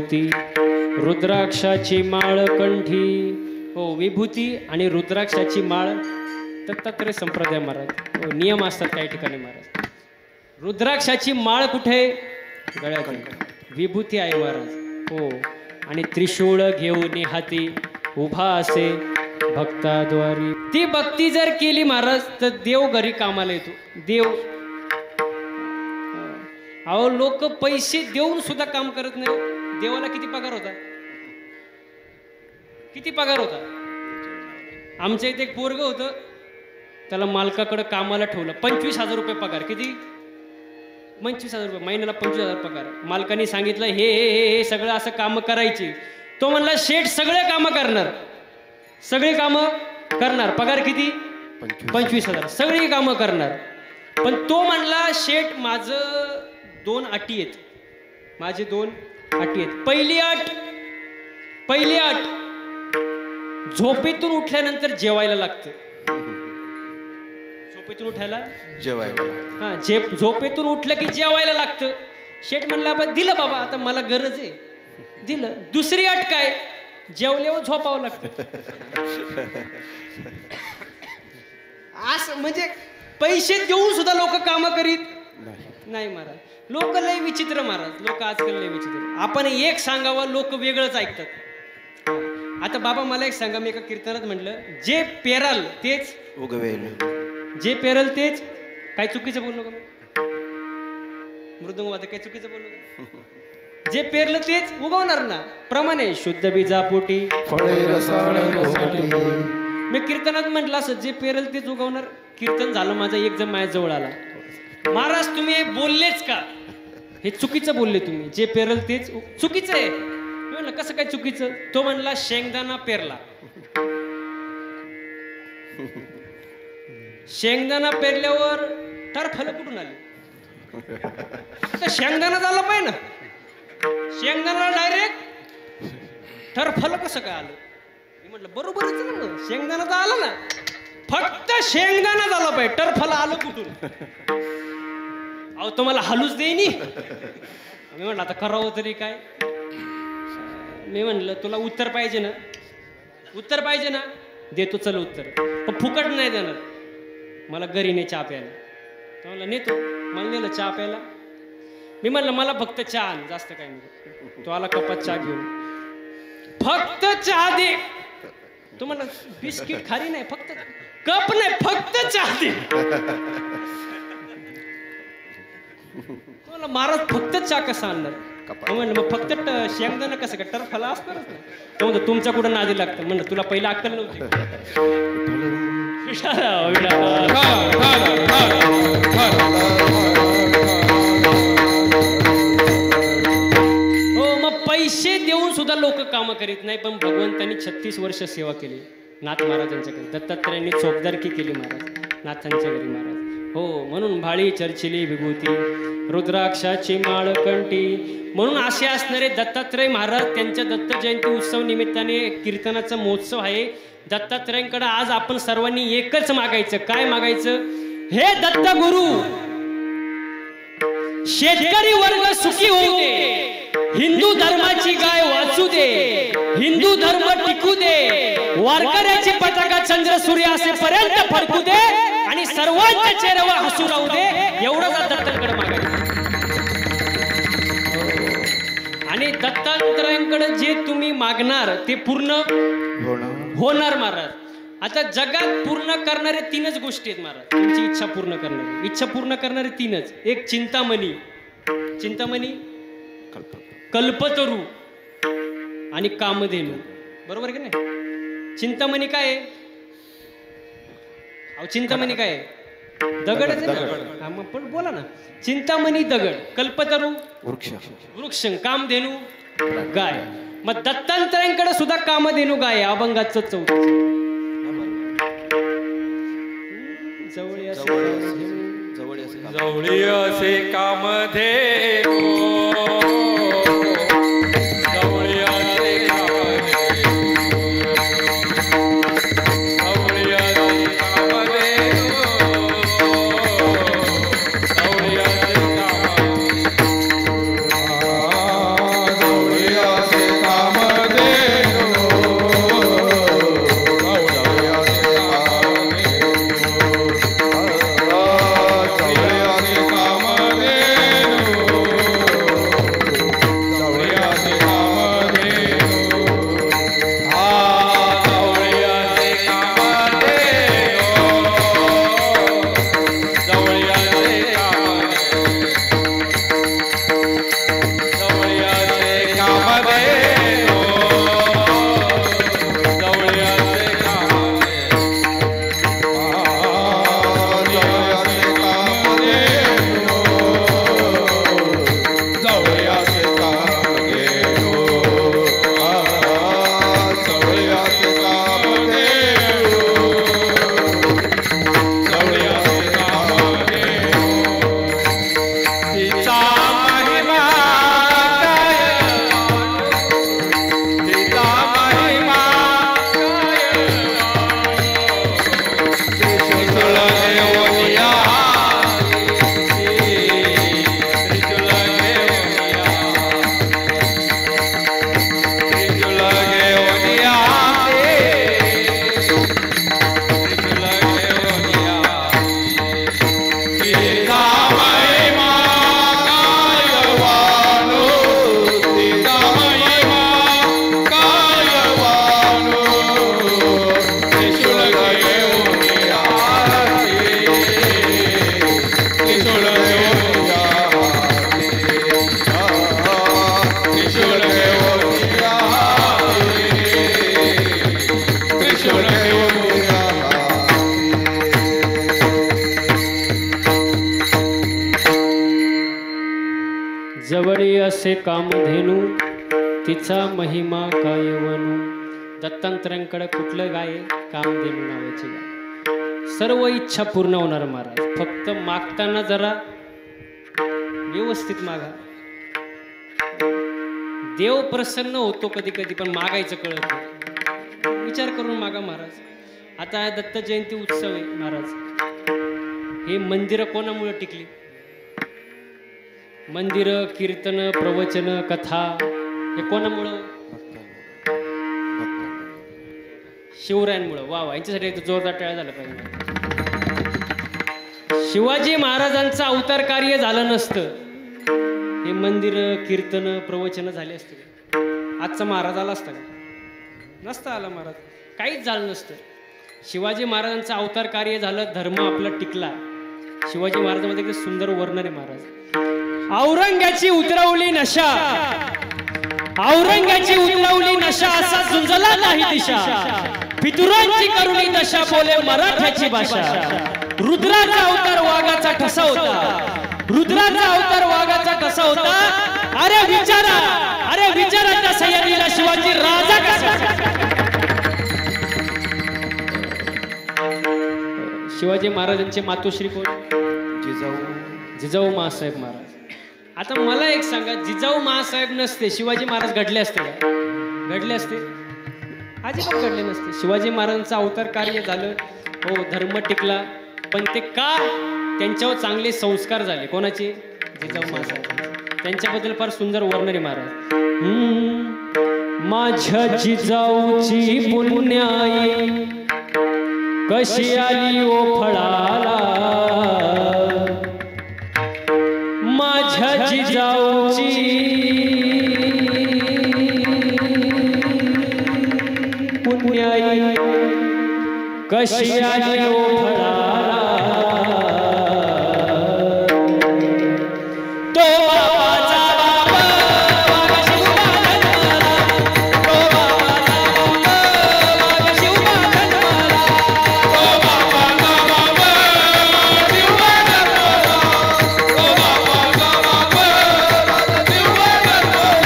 विभूती रुद्राक्षाची माळ कंठी. हो, विभूती आणि रुद्राक्षाची माळ दत्तात्रय संप्रदाय महाराज. हो, नियम असतात काही ठिकाणी महाराज. रुद्राक्षाची माळ कुठे? गळ्यात. विभूती आहे महाराज. हो, आणि त्रिशूळ घेऊन हाती उभा असे भक्ताद्वारी. ती भक्ती जर केली महाराज तर देव घरी कामाला येतो. देव, अहो लोक पैसे देऊन सुद्धा काम करत नाही. देवाला किती पगार होता? किती पगार होता? आमच्या इथे एक पोरग होतं, त्याला मालकाकडे कामाला ठेवलं. 25,000 रुपये पगार. किती? 25,000 रुपये महिन्याला. 25,000 पगार. मालकाने सांगितलं हे सगळं असं काम करायची. तो म्हणला शेठ सगळे कामं करणार, सगळी कामं करणार. पगार किती? 25,000. सगळी कामं करणार. पण तो म्हणला शेठ माझं 2 अटी आहेत. माझे 2 अटी आहेत. पहिली अट झोपेतून उठल्यानंतर जेवायला लागतं. झोपेतून उठायला जेवायला. हा, झोपेतून उठलं की जेवायला लागतं. शेठ म्हणला दिलं बाबा, आता मला गरज आहे, दिलं. दुसरी अट काय? जेवल्यावर झोपावं लागतं. असं म्हणजे पैसे देऊन सुद्धा लोक कामं करीत नाही महाराज. लोक लय विचित्र महाराज. लोक आजकाल लय विचित्र. आपण एक सांगावं लोक वेगळंच ऐकतात. आता बाबा मला एक सांगा, मी एका कीर्तनात म्हटलं जे पेराल तेच उगवेल. जे पेरल तेच. काय चुकीचं बोललो का? मृदुंग वादक काय चुकीचं बोललो? जे पेरलं तेच उगवणार ना. प्रमाणे शुद्ध बीजापोटी फळे रसाळ लोटी. मी कीर्तनात म्हटलं असं, जे पेरल तेच उगवणार. कीर्तन झालं माझा, एक जण माझ्या जवळ आला. महाराज तुम्ही हे बोललेच का? हे चुकीचं बोलले तुम्ही. जे पेरल तेच चुकीचं आहे. मी म्हणलं कसं काय चुकीचं? तो म्हणला शेंगदाणा पेरला. शेंगदाणा पेरल्यावर टरफलं कुठून आली? तर शेंगदाणा झाला पाहिजे ना. शेंगदाणा डायरेक्ट टरफलं कसं काय आलं? मी म्हटलं बरोबरच ना, मग शेंगदाणा तर आला ना. फक्त शेंगदाणा झाला पाहिजे, टरफलं आलं कुठून? अहो तुम्हाला हलूच देईनी. मी म्हटलं आता करावं तरी काय. मी म्हणलं तुला उत्तर पाहिजे ना? उत्तर पाहिजे ना? देतो चल उत्तर, पण फुकट नाही देणार. मला घरी ने चहा प्यायला. तर म्हणलं नेतो. मला नेलं चहा प्यायला. मी म्हणलं मला फक्त चहा आण, जास्त काय नाही. तो आला कपात चहा घेऊन. फक्त चहा दे. तो म्हणला बिस्किट खारी नाही, फक्त कप नाही, फक्त चहा दे. तो म्हणला महाराज फक्त चहा कसा आणणार? म्हणलं मग फक्त शेंगदाणा कसं काय? टरफला असणारच ना. तो म्हणतो तुमच्या कुठं नादी लागतं. म्हणलं तुला पहिला अक्कल नव्हती. हो, मग पैसे देऊन सुद्धा लोक कामं करीत नाही. पण भगवंतांनी 36 वर्ष सेवा केली नाथ महाराजांच्याकडे. दत्तात्रयांनी चोपदारकी केली महाराज नाथांच्या घरी महाराज. हो, म्हणून भाळी चर्चिली विभूती रुद्राक्षाची माळ कंठी. म्हणून असे असणारे दत्तात्रय महाराज, त्यांच्या दत्त जयंती उत्सव निमित्ताने कीर्तनाचा महोत्सव आहे. दत्तात्रयांकडे आज आपण सर्वांनी एकच मागायचं. काय मागायचं? हे दत्त गुरु, शेतकरी वर्ग सुखी होऊ दे, हिंदू धर्माची गाय वाचू दे, हिंदू धर्म टिकू दे, वारकऱ्याची पताका चंद्र सूर्य असेपर्यंत फडकू दे आणि सर्वांच्या चेहऱ्यावर हसू राहू दे. एवढंच दत्तांकडे मागायचं. आणि दत्तात्रयांकडे जे तुम्ही मागणार ते पूर्ण होणार महाराज. आता जगात पूर्ण करणारे 3च गोष्टी आहेत महाराज. तुमची इच्छा पूर्ण करणारी. इच्छा पूर्ण करणारे 3च. एक चिंतामणी, चिंतामणी, कल्पतरू आणि कामधेनू. बरोबर की नाही? चिंतामणी काय आहे? अहो चिंतामणी काय आहे? दगडच आहे ना. मग पण बोला ना. चिंतामणी दगड, कल्पतरू वृक्ष, कामधेनू गाय. मग दत्तात्रयांकडे सुद्धा कामधेनू गाय आहे. अभंगाचं 4. जवळी असे कामधेनू, जवळी असे जवळी असे कामधेनू तिचा महिमा काय वनू. दत्तांतरांकडे कुठलं गाय आहे? कामधेनू नावाची गाय. सर्व इच्छा पूर्ण होणार महाराज. फक्त मागताना जरा व्यवस्थित मागा. देव प्रसन्न होतो कधी कधी, पण मागायचं कळत नाही. विचार करून मागा महाराज. आता दत्त जयंती उत्सव आहे महाराज. हे मंदिरं कोणामुळे टिकली? मंदिरं, कीर्तन, प्रवचन, कथा हे कोणामुळं? शिवरायांमुळं. वा वा, यांच्यासाठी जोरदार टाळ्या झाला पाहिजे. शिवाजी महाराजांचं अवतार कार्य झालं नसतं, हे मंदिर, कीर्तन, प्रवचन झाले असते. आजचा महाराज आला असता का? नसता आला महाराज. काहीच झालं नसतं. शिवाजी महाराजांचं अवतार कार्य झालं, धर्म आपला टिकला. शिवाजी महाराजांमध्ये एक सुंदर वर्णन आहे महाराज. औरंगाची उतरवली नशा, औरंगाची उतरवली नशा, असा झुंजला नाही दिशा. पितुरांची करुणी दशा, बोले मराठ्याची भाषा. रुद्राचा अवतार वाघाचा ठसा होता, रुद्राचा अवतार वाघाचा ठसा होता. अरे विचारा, अरे विचारा त्या सह्याद्रीला शिवाजी राजा कसा. शिवाजी महाराजांचे मातोश्री कोण? जिजाऊ महासाहेब महाराज. आता मला एक सांगा, जिजाऊ महासाहेब नसते शिवाजी महाराज घडले असते का? घडले असते? अजिबात घडले नसते. शिवाजी महाराजांचं अवतार कार्य झालं, हो, धर्म टिकला, पण ते का? त्यांच्यावर चांगले संस्कार झाले. कोणाचे? जिजाऊ महासाहेब. त्यांच्याबद्दल फार सुंदर वर्णन आहे महाराज. माझ्या जिजाऊची पुण्याई कशी आली ओ फळाला, माझ्या जिजाऊची पुण्याई कशी आली ओ फळाला. तो बाबाचा बाबा वाघ शिवबा जन्माला, तो बाबाचा बाबा वाघ शिवबा जन्माला, तो बाबाचा बाबा वाघ शिवबा जन्माला, तो बाबाचा बाबा वाघ शिवबा जन्माला.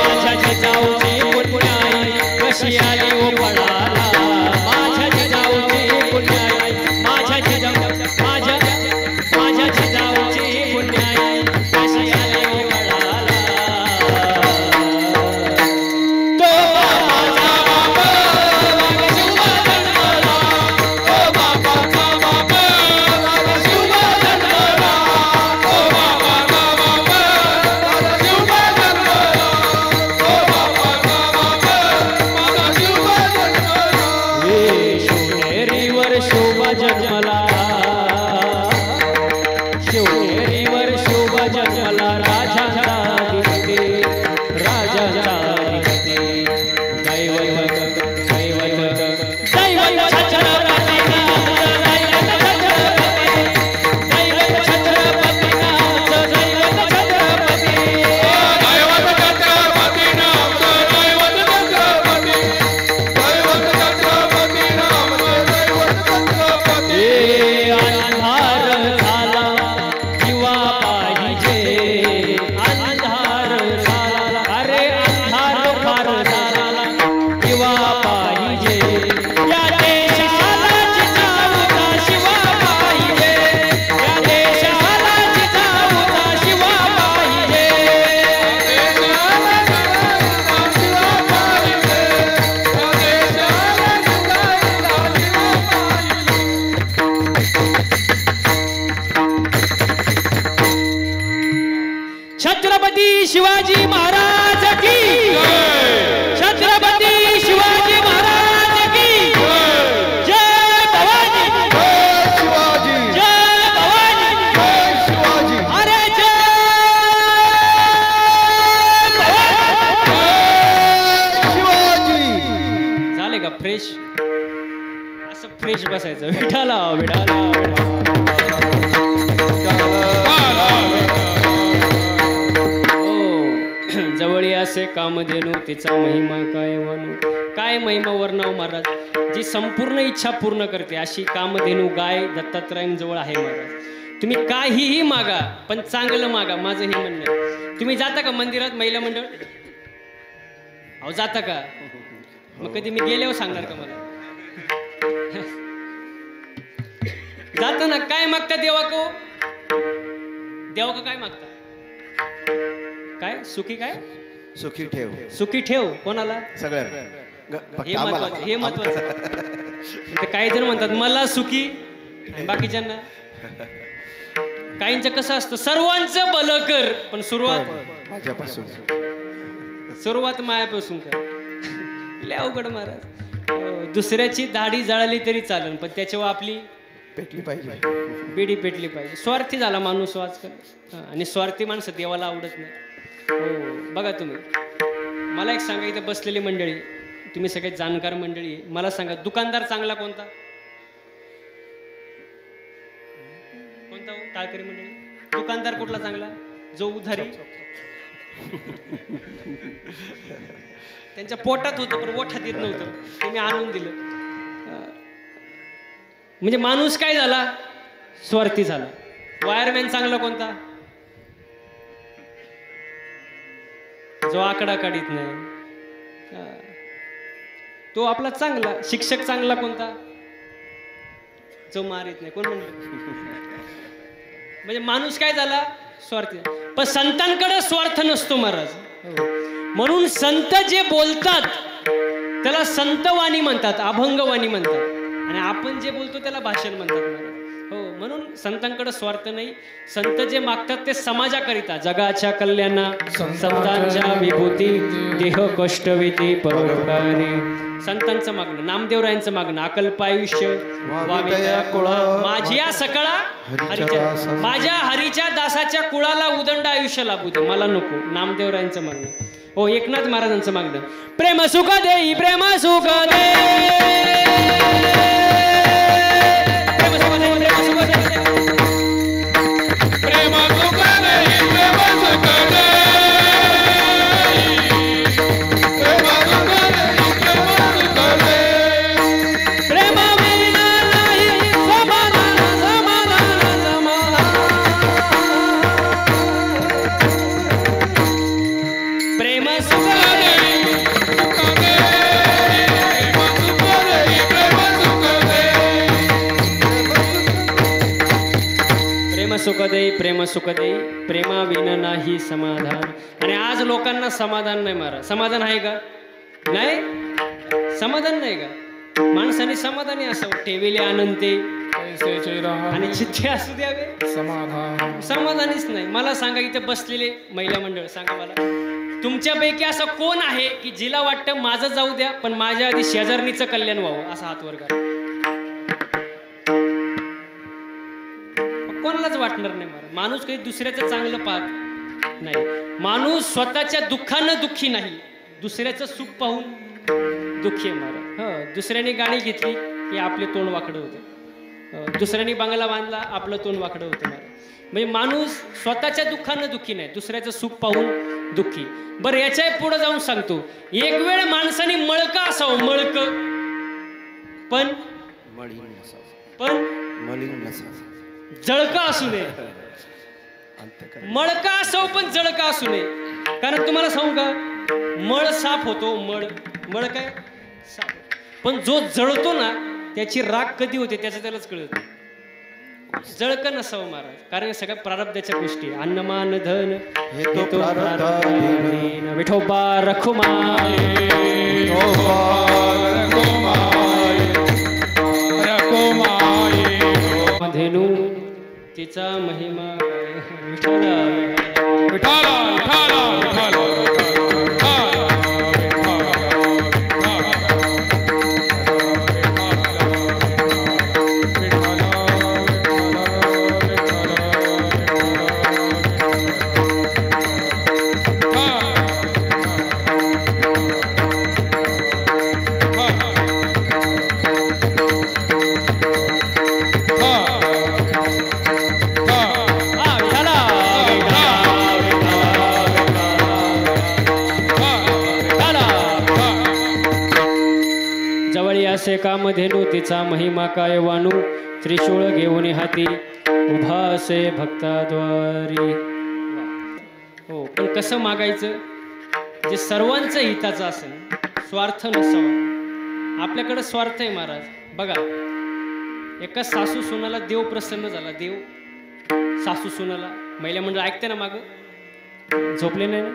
माझ्या जिजाऊची पुण्याई कशी आली ओ फळाला, माझ्या जिजाऊची पुण्याई, माझ्या जिजाऊ, माझ्या जिजाऊची पुण्याई कशी आली ओ फळाला. तो बाबाचा बाबा वाघ शिवबा जन्माला, तो बाबाचा बाबा वाघ शिवबा जन्माला, तो बाबाचा बाबा वाघ शिवबा जन्माला, तो बाबाचा बाबा वाघ शिवबा जन्माला. शिवनेरीवर शोभा जन्मला, शिवनेरीवर शोभा जन्मला, राजाचा दिसते, राजाचा दिसते. दैवत दैवत दैवत छत्रपती नामचं, दैवत छत्रपती, दैवत छत्रपती नामचं, दैवत छत्रपती, दैवत छत्रपती नामचं, दैवत छत्रपती, दैवत छत्रपती नामचं, दैवत छत्रपती. अंधार झाला दिवा पाहिजे, अंधार झाला, अरे अंधार फार झाला, दिवा पाहिजे. या देशाला जिजाऊचा शिवा पाहिजे, या देशाला जिजाऊचा शिवा पाहिजे. छत्रपती शिवाजी महाराज की, छत्रपती शिवाजी महाराज की जय. भवानी जय शिवाजी, जय भवानी, जय शिवाजी, अरे जय भवानी. जय शिवाजी. झाले का फ्रेश? असं फ्रेश बसायचं. विठाला विठाला जवळी असे कामधेनू तिचा महिमा काय वनू. काय महिमा वर्णव महाराज. जी संपूर्ण इच्छा पूर्ण करते अशी कामधेनू गाय दत्तात्रयांजवळ आहे महाराज. तुम्ही काहीही मागा, पण चांगलं मागा, माझं हे म्हणणं आहे. तुम्ही जाता का मंदिरात महिला मंडळ? अहो जाता का? मग कधी मी गेल्यावर सांगणार का मला? जाता ना. काय मागता देवा को? देवा का काय मागता? काय सुखी काय? सुखी ठेव. सुखी ठेव कोणाला? सगळ्यांना. हे महत्वाचं, हे महत्वाचं. काही जण म्हणतात मला सुखी, बाकीच्यांना. काहींचं कसं असतं सर्वांचं भलं कर पण माझ्यापासून सुरुवात मायापासून कर. लय अवघड महाराज. दुसऱ्याची दाढी जळाली तरी चालेल पण त्याच्यावर आपली पेटली पाहिजे, बिडी पेटली पाहिजे. स्वार्थी झाला माणूस आजकाल. आणि स्वार्थी माणसं देवाला आवडत नाही. हो बघा तुम्ही. मला एक सांगा, इथे बसलेली मंडळी, तुम्ही सगळे जाणकार मंडळी, मला सांगा दुकानदार चांगला कोणता? कोणता हो टाळकरी मंडळी? दुकानदार कुठला चांगला? जो उधारी त्यांच्या पोटात होतं पण ओठात येत नव्हतं, तुम्ही आणून दिलं. म्हणजे माणूस काय झाला? स्वार्थी झाला. वायरमॅन चांगला कोणता? जो आकडा काढीत नाही, तो आपला चांगला. शिक्षक चांगला कोणता? जो मारित नाही. कोण म्हणलं? म्हणजे माणूस काय झाला? स्वार्थी. पण संतांकडे स्वार्थ नसतो महाराज. म्हणून संत जे बोलतात त्याला संतवाणी म्हणतात, अभंगवाणी म्हणतात. आणि आपण जे बोलतो त्याला भाषण म्हणतात महाराज. हो म्हणून संतांकडे स्वार्थ नाही. संत जे मागतात ते समाजाकरिता, जगाच्या कल्याणा, संतांच्या विभूती, देह कष्ट विधी परोपकारी. संतांचं मागणं, नामदेवरायांचं मागणं, अकल्प आयुष्य माझ्या सकळा हरीच्या, माझ्या हरीच्या दासाच्या कुळाला उदंड आयुष्य लाभू दे, मला नको. नामदेवरायांचं मागणं. हो एकनाथ महाराजांचं मागणं, प्रेम सुख देई, प्रेम सुख दे, प्रेम सुख दे, प्रेम सुख दे, प्रेम सुख देई, प्रेम सुख दे, प्रेम सुख देई, प्रेम सुख दे, प्रेम विना नाही समाधान, समाधान, समाधान, प्रेम सुख देई, सुख देई, प्रेम सुख देई, प्रेमा विना नाही समाधान. आणि आज लोकांना समाधान नाही महाराज. समाधान आहे का? नाही. समाधान नाही का? माणसाने समाधानी असावं. ठेविले आनंदे आणि चिठ्ठे असू द्यावे, समाधानीच नाही. मला सांगा, इथे बसलेले महिला मंडळ, सांगा मला तुमच्यापैकी असं कोण आहे की जिला वाटतं माझं जाऊ द्या पण माझ्या आधी शेजारणीचं कल्याण व्हावं? असा हात वर करा. कोणालाच वाटणार नाही महाराज. माणूस काही दुसऱ्याचं चांगलं पाहत नाही. माणूस स्वतःच्या दुःखानं दुःखी नाही, दुसऱ्याचं सुख पाहून दुःखी आहे महाराज. दुसऱ्याने गाडी घेतली की आपले तोंड वाकडं होतं, दुसऱ्याने बंगला बांधला आपलं तोंड वाकडं होतं महाराज. म्हणजे माणूस स्वतःच्या दुःखानं दुःखी नाही, दुसऱ्याचं सुख पाहून दुःखी. बरं याच्या पुढे जाऊन सांगतो, एक वेळ माणसाने मळकं असावं, मळकं पण जळका असू नये. मळका असो पण जळका असू नये. कारण तुम्हाला सांगू का, मळ साफ होतो, मळ काय साफ, पण जो जळतो ना त्याची राख कधी होते त्याचं त्यालाच कळत. जळक नसावं महाराज. कारण सगळ्या प्रारब्धाच्या गोष्टी, अन्नमान धन विठोबा रखुमाय, धेनू तिचा महिमा विठ्ठला विठाला विठाला विठाला असे कामधेनू तिचा महिमा काय वाणू, त्रिशूळ घेऊन हाती उभा असे भक्ताद्वारी. हो, पण कसं मागायचं जे सर्वांचं हिताचं असेल, स्वार्थ नसावा. आपल्याकडे स्वार्थ आहे महाराज. बघा, एका सासू सुनाला देव प्रसन्न झाला. देव सासू सुनाला, महिला मंडळ ऐकते ना, मागं झोपले नाही ना,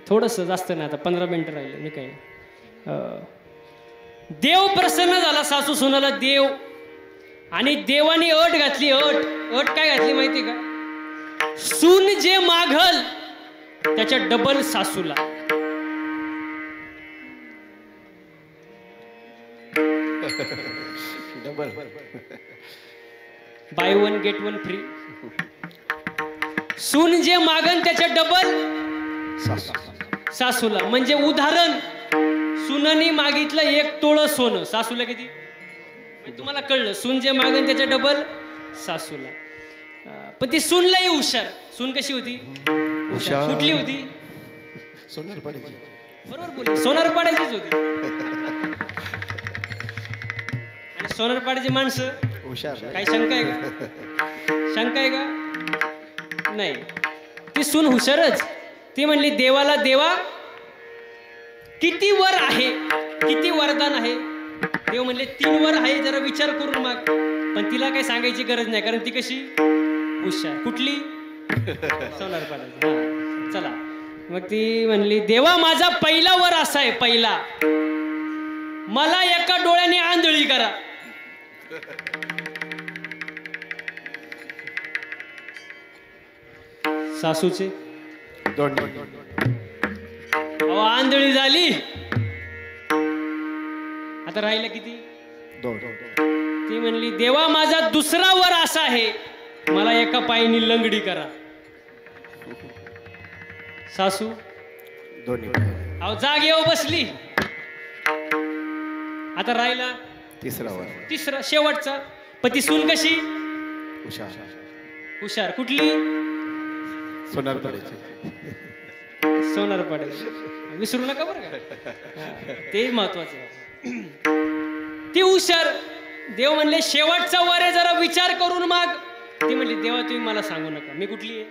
थोडंसं जास्त नाही, आता 15 मिनिटं राहिले. मी काय देव प्रसन्न झाला सासू सुनाला. देव, आणि देवाने अट घातली. अट काय घातली माहिती का? सून जे मागल त्याच्या डबल सासूला. Double buy 1 get 1 free. सून जे मागन त्याच्या डबल सासूला. म्हणजे उदाहरण, सुनानी मागितलं 1 तोळं सोनं, सासूला किती? म्हणजे तुम्हाला कळलं, सून जे मागन त्याच्या डबल सासूला. पण ती सून लई हुशार. सून कशी होती? हुशार. कुठली होती? सोनारपाड्याची. बरोबर बोलली, सोनारपाड्याचीच होती. आणि सोनारपाड्याची माणसं हुशार. काही शंका आहे का? शंका आहे का? नाही, ती सून हुशारच. ती म्हणली देवाला, देवा किती वर आहे, किती वरदान आहे? देव म्हणले 3 वर आहे, जरा विचार करून माग. पण तिला काही सांगायची गरज नाही, कारण ती कशी हुशार. कुठली? सोनारपाड्याची. हा, चला. मग ती म्हणली देवा माझा पहिला वर असा आहे, पहिला मला एका डोळ्याने आंधळी करा. सासूचे आंधळी झाली. आता राहिलं किती? 2. ती म्हणली देवा माझा दुसरा वर असा आहे, मला एका पायाने लंगडी करा. सासू दोन्ही. अहो जाग येऊ बसली. आता राहिला 3रा वर. तिसरा, शेवटचा. पण ती सून कशी हुशार. हुशार. कुठली? सोनारपाड्याची. सोनारपाड्याची. विसरू नका बरं का, ते महत्वाचं आहे. ती हुशार. देव म्हणले शेवटचा वर आहे, जरा विचार करून माग. ती म्हणली देवा तुम्ही मला सांगू नका, मी कुठली आहे?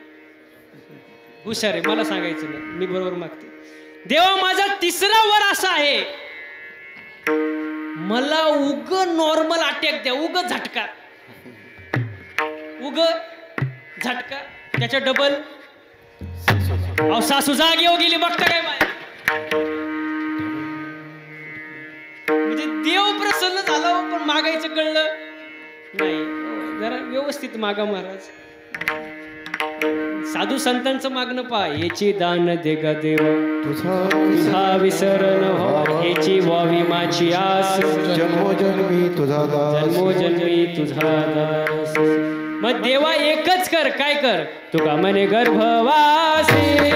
हुशार आहे, मला सांगायचं नाही, मी बरोबर मागते. देवा माझा 3रा वर असा आहे, मला उग नॉर्मल अटॅक द्या, उग झटका, उग झटका, त्याच्या डबल. अहो सासू जाग येऊ गेली, बघता काय बाय. म्हणजे देव प्रसन्न झाला, पण मागायचं कळलं नाही. जरा व्यवस्थित मागा महाराज. साधू संतांचं मागणं पहा. याची दान दे ग देवा, तुझा विसर न हो, याची व्हावी माझी आस, जन्मोजन्मी तुझा दास, जन्मोजन्मी तुझा दास. मग देवा एकच कर, काय कर? तुका म्हणे गर्भवासी,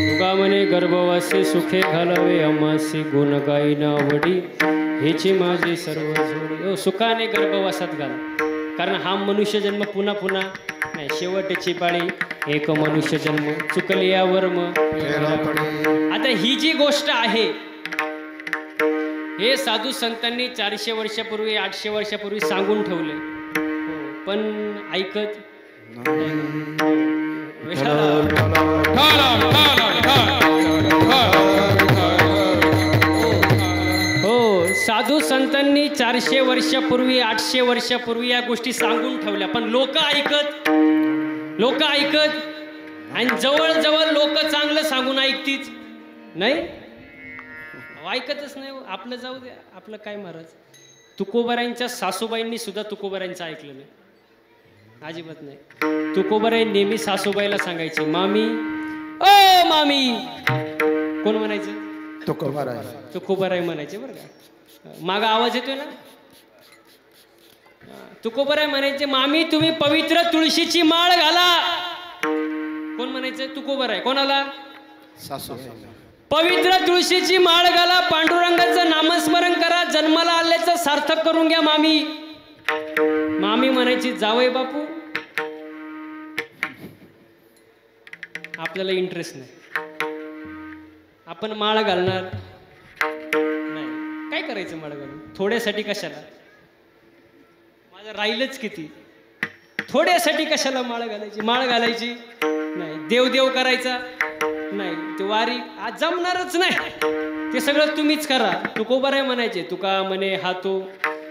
तुका म्हणे गर्भवासी, सुखे घालावे अमासी, गुण गाई नावडी, हेची माझी सर्व जोडी. सुखाने गर्भवासात घाल, कारण हा मनुष्य जन्म पुन्हा पुन्हा नाही, शेवटची पाळी एक मनुष्य जन्म, चुकली या वर्म. आता ही जी गोष्ट आहे, हे साधू संतांनी 400 वर्षापूर्वी 800 वर्षापूर्वी सांगून ठेवले, पण ऐकत हो. साधू संतांनी 400 वर्षापूर्वी 800 वर्षापूर्वी या गोष्टी सांगून ठेवल्या, पण लोक ऐकत आणि जवळ लोक चांगलं सांगून ऐकतीच नाही, ऐकतच नाही. आपलं जाऊ द्या, आपलं काय महाराज. तुकोबारायांच्या सासूबाईंनी सुद्धा तुकोबारायांचं ऐकलं नाही, अजिबात नाही. तुकोबाराय नेहमी सासूबाईला सांगायचे, मामी ओ मामी. कोण म्हणायचं? तुकोबाराय म्हणायचे बरं का. मागा आवाज येतोय ना. तुकोबाराय म्हणायचे, मामी तुम्ही पवित्र तुळशीची माळ घाला. कोण म्हणायचं? तुकोबाराय. कोणाला? सासू. पवित्र तुळशीची माळ घाला, पांडुरंगाचं नामस्मरण करा, जन्माला आल्याचं सार्थक करून घ्या मामी. मामी म्हणायची, जावई बापू आपल्याला इंटरेस्ट नाही, आपण माळ घालणार नाही. काय करायचं माळ घालून? थोड्यासाठी कशाला? माझं राहिलंच किती, थोड्यासाठी कशाला माळ घालायची? माळ घालायची नाही, देव करायचा नाही, ते वारी आज जमणारच नाही. ते सगळं तुम्हीच करा. तुकोबाराय म्हणायचे, तुका म्हणे हातो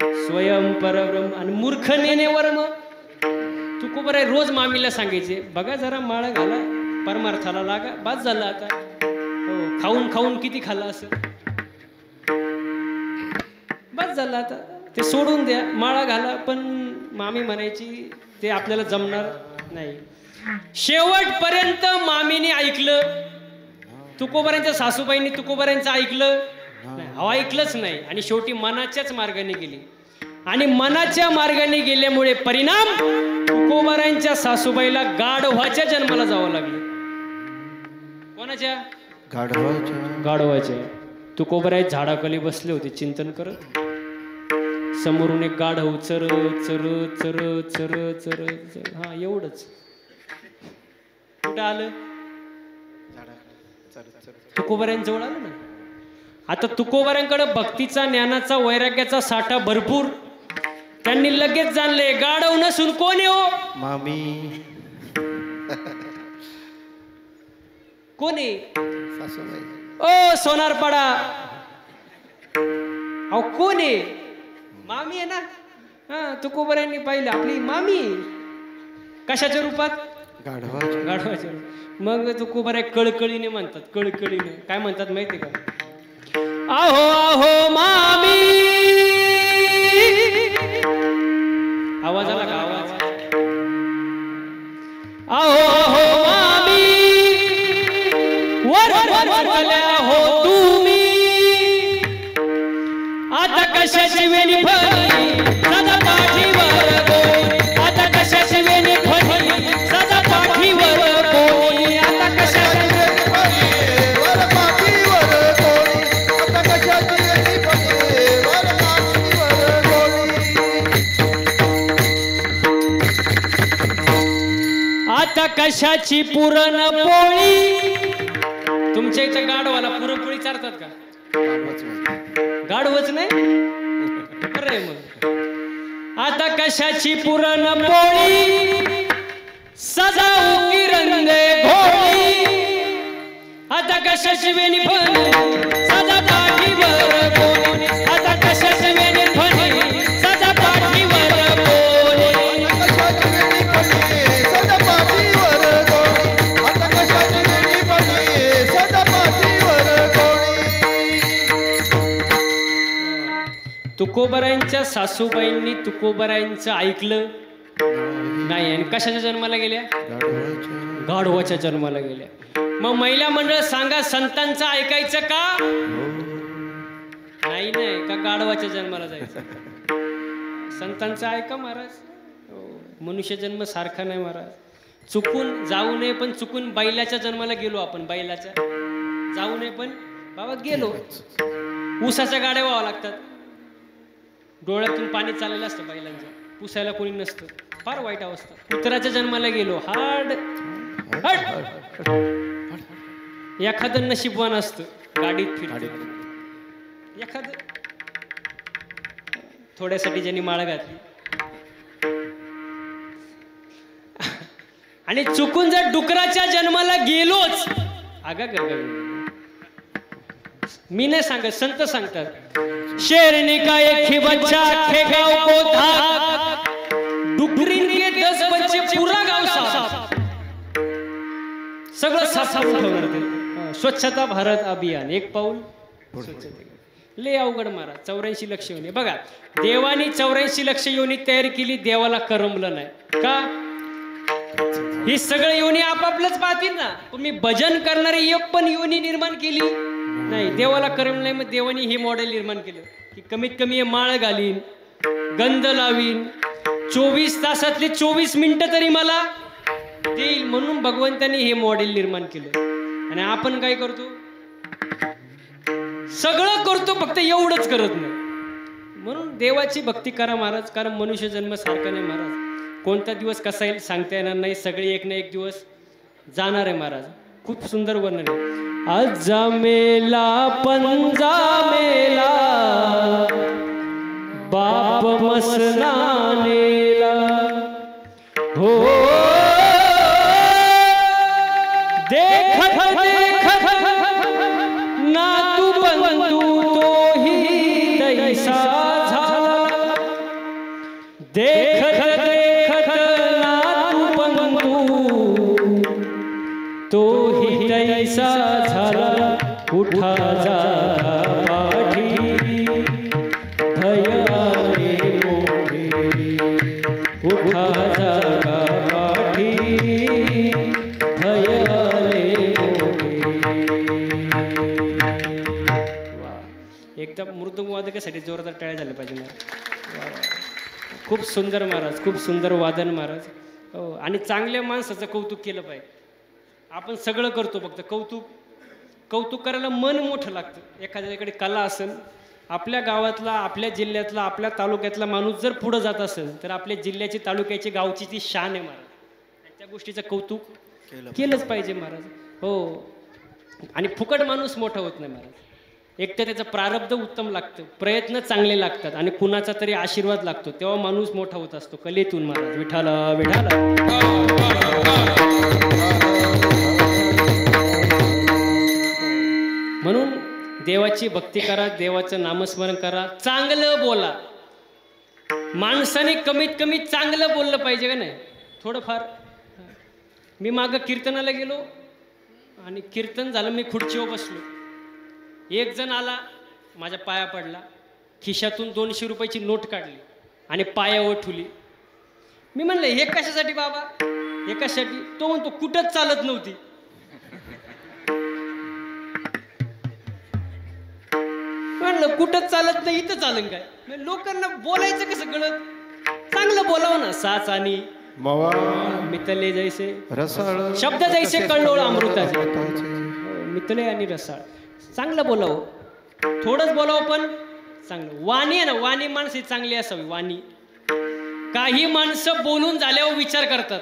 स्वयं परब्रह्म आणि मूर्ख नेने वर्म. तुकोबाराय रोज मामीला सांगायचे, बघा जरा माळ घाला, परमार्थाला लागा, बस झालं आता. हो, खाऊन किती खाल्लं असं, बस झालं आता, ते सोडून द्या, माळा घाला. पण मामी म्हणायची ते आपल्याला जमणार नाही. शेवटपर्यंत मामीने ऐकलं, तुकोबारायांच्या सासूबाईंनी तुकोबारायांचं ऐकलं नाही, ऐकलंच नाही. आणि शेवटी मनाच्याच मार्गाने गेली. आणि मनाच्या मार्गाने गेल्यामुळे परिणाम तुकोबारायांच्या सासूबाईला गाढवाच्या जन्माला जावं लागलं. कोणाच्या? गाढवाच्या. तुकोबाराय झाडाखाली बसले होते चिंतन करत. समोरून एक गाढव चर चर चर चर चर चर. हा एवढंच. कुठं आलं? तुकोबारायांजवळ आलं ना. आता तुकोबारायांकडे भक्तीचा, ज्ञानाचा, वैराग्याचा साठा भरपूर. त्यांनी लगेच जाणले, गाढव नसून कोण आहे हो? मामी. कोण आहे? सासूबाई. ओ सोनारपाडा. अहो कोण आहे? मामी आहे ना. हा, तुकोबारायांनी पाहिलं आपली मामी. कशाच्या रूपात? गाढवाच्या. मग तुकोबाराय कळकळीने म्हणतात, कळकळीने काय म्हणतात माहिती का? आहो आहो मामी. आवाज आला का? आवाज. आहो आहो मामी, वर हो तुम्ही, आता कशाची वेणी भरली सदा पाठीवर गोळी, आता कशाची वेणी भरली सदा पाठीवर गोळी, आता कशाची वेणी भरली वर पाठीवर गोळी, आता कशाची वेणी भरली वर पाठीवर गोळी, आता कशाची पुरणपोळी. तुमच्या इथं गाढवाला पुरणपोळी चारतात का? गाढवच नाही. अरे मग आता कशाची पुरणपोळी सजाऊ किरंदे घोळी, आता कशाची वेणी भरली सदा पाठीवर गोळी, आता कशाची वेणी भरली सदा पाठीवर गोळी, कशाची वेणी भरली सदा पाठीवर गोळी, आता कशाची वेणी भरली सदा पाठीवर गोळी. तुकोबारायांच्या सासूबाईंनी तुकोबारायांचं ऐकलं नाही आणि कशाच्या जन्माला गेल्या? गाढवाच्या जन्माला गेल्या. मग महिला मंडळ सांगा, संतांचं ऐकायचं का? नाही नाही का गाढवाच्या जन्माला जायचं? संतांचं ऐका महाराज. मनुष्य जन्म सारखा नाही महाराज. चुकून जाऊ नये, पण चुकून बैलाच्या जन्माला गेलो आपण. बैलाच्या जाऊ नये पण बाबा गेलो. ऊसाच्या गाड्या व्हावं लागतात, डोळ्यातून पाणी चाललेलं असतं बैलांच्या, पुसायला कोणी नसतं, फार वाईट अवस्था. कुत्राच्या जन्माला गेलो, हाड एखादं नशीबवान असतं गाडीत फिरत, एखादं थोड्यासाठी ज्यांनी माळ घातली. आणि चुकून जर डुकराच्या जन्माला गेलोच, अगा मी नाही सांगत, संत सांगतात. शेरनी का एक ही बच्चा आखे गाव को धाक, डुकरीन के 10 बच्चे पूरा गाव साफ. सगळं साफ ठेवणार ते. स्वच्छता भारत अभियान, एक पाऊल स्वच्छतेकडे. लय अवघड महाराज. 84 लक्ष योनी बघा, देवानी 84 लक्ष योनी तयार केली, देवाला करमलं नाही का? ही सगळं योनी आपापलंच पाहतील ना. तुम्ही भजन करणारे एक पण योनी निर्माण केली नाही, देवाला करमलं नाही. मग देवानी हे मॉडेल निर्माण केलं की कमीत कमी हे माळ घालीन, गंध लावीन, 24 तासातले 24 मिनिटं तरी मला देईल, म्हणून भगवंतानी हे मॉडेल निर्माण केलं. आणि आपण काय करतो? सगळं करतो, फक्त एवढंच करत नाही. म्हणून देवाची भक्ती करा महाराज, कारण मनुष्य जन्म सारखा नाही महाराज. कोणता दिवस कसा येईल सांगता येणार नाही, सगळे एक ना एक दिवस जाणार आहे महाराज. खूप सुंदर वर्णन आहे. आजा मेला पंजा मेला, बाप मसनानेला हो, देखत देखत नातू बंधू तोही दैसा झाला, देखत देखत नातू बंधू तोही दैसा झाला. उठा जा पाठी भयाने मोठे, उठा जा पाठी भयाने मोठे. एकदम मृदुंग वादकासाठी जोरदार टाळ्या झाल्या पाहिजे महाराज. खूप सुंदर महाराज, खूप सुंदर वादन महाराज. हो, आणि चांगल्या माणसाचं कौतुक केलं पाहिजे. आपण सगळं करतो, फक्त कौतुक करायला मन मोठं लागतं. एखाद्याकडे कला असेल, आपल्या गावातला, आपल्या जिल्ह्यातला, आपल्या तालुक्यातला माणूस जर पुढं जात असेल तर आपल्या जिल्ह्याची, तालुक्याची, गावची ती शान आहे महाराज. त्या गोष्टीचं कौतुक केलंच पाहिजे महाराज. हो, आणि फुकट माणूस मोठा होत नाही महाराज. एक तर त्याचं प्रारब्ध उत्तम लागतं, प्रयत्न चांगले लागतात, आणि कुणाचा तरी आशीर्वाद लागतो, तेव्हा माणूस मोठा होत असतो कलेतून महाराज. विठाला विठाला. म्हणून देवाची भक्ती करा, देवाचं नामस्मरण करा, चांगलं बोला. माणसाने कमीत कमी चांगलं बोललं पाहिजे का नाही? थोडंफार. मी मागं कीर्तनाला गेलो आणि कीर्तन झालं, मी खुर्चीवर बसलो. एक जण आला, माझ्या पाया पडला, खिशातून 200 रुपयाची नोट काढली आणि पायावर ठुली. मी म्हणलं हे कशासाठी बाबा, हे कशासाठी? तो म्हणतो कुठंच चालत नव्हती. म्हणलं कुठंच चालत नाही, इथं चालन काय? लोकांना बोलायचं कसं कळत? चांगलं बोलावं ना. साच आणि मितले जैसे रसाळ, शब्द जैसे कळलोळ अमृताचे, मितले आणि रसाळ. चांगलं बोलावं, थोडंच बोलावं पण चांगलं. वाणी आहे ना, वाणी माणसे चांगली असावी. वाणी. काही माणसं बोलून झाल्यावर विचार करतात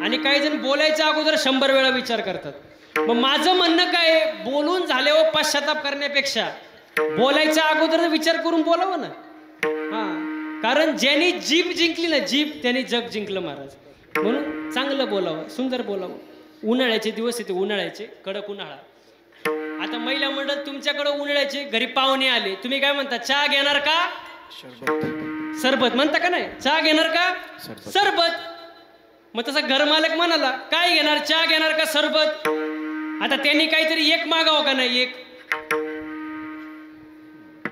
आणि काही जण बोलायच्या अगोदर 100 वेळा विचार करतात. मग माझं म्हणणं काय, बोलून झाल्यावर पश्चाताप करण्यापेक्षा बोलायच्या अगोदर विचार करून बोलावं ना. हा, कारण ज्यांनी जीभ जिंकली ना, जीभ, त्यांनी जग जिंकलं महाराज. म्हणून चांगलं बोलावं, सुंदर बोलावं. उन्हाळ्याचे दिवस येते, उन्हाळ्याचे, कडक उन्हाळा. आता महिला मंडळ तुमच्याकडे उन्हाळ्याचे घरी पाहुणे आले, तुम्ही काय म्हणता? चहा घेणार का? सरबत म्हणता का नाही? चहा घेणार का? सरबत. मग तसा घरमालक म्हणाला काय घेणार, चहा घेणार का सरबत? आता त्यांनी काहीतरी एक मागावं का नाही?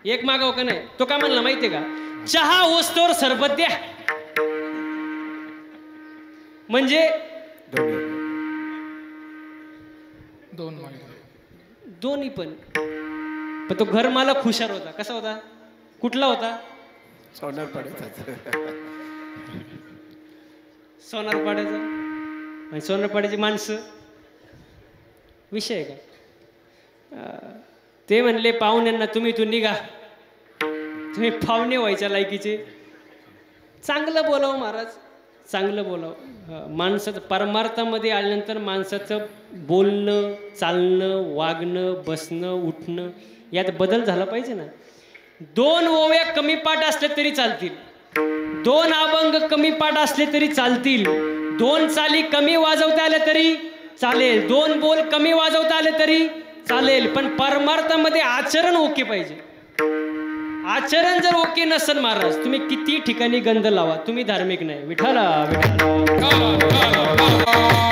एक मागावं का नाही? तो काय म्हणला माहितीये का? चहा वस्तूवर सरबत द्या. म्हणजे दोन्ही पण तो घर मालक हुशार होता. कसा होता? कुठला होता? सोनारपाड्याचा. आणि सोनारपाड्याची माणसं विषय आहे का? ते म्हणले पाहुण्यांना तुम्ही इथून निघा, तुम्ही पाहुणे व्हायच्या लायकीचे. चांगलं बोलावं महाराज, चांगलं बोलावं. माणसाचं परमार्थामध्ये आल्यानंतर माणसाचं बोलणं, चालणं, वागणं, बसणं, उठणं यात बदल झाला पाहिजे ना. 2 ओव्या कमी पाठ असले तरी चालतील, 2 अभंग कमी पाठ असले तरी चालतील, 2 चाली कमी वाजवता आल्या तरी चालेल, 2 बोल कमी वाजवता आले तरी चालेल, पण परमार्थामध्ये आचरण ओके पाहिजे. आचरण जर ओके नसेल महाराज, तुम्ही किती ठिकाणी गंध लावा, तुम्ही धार्मिक नाही. विठाला विठाला.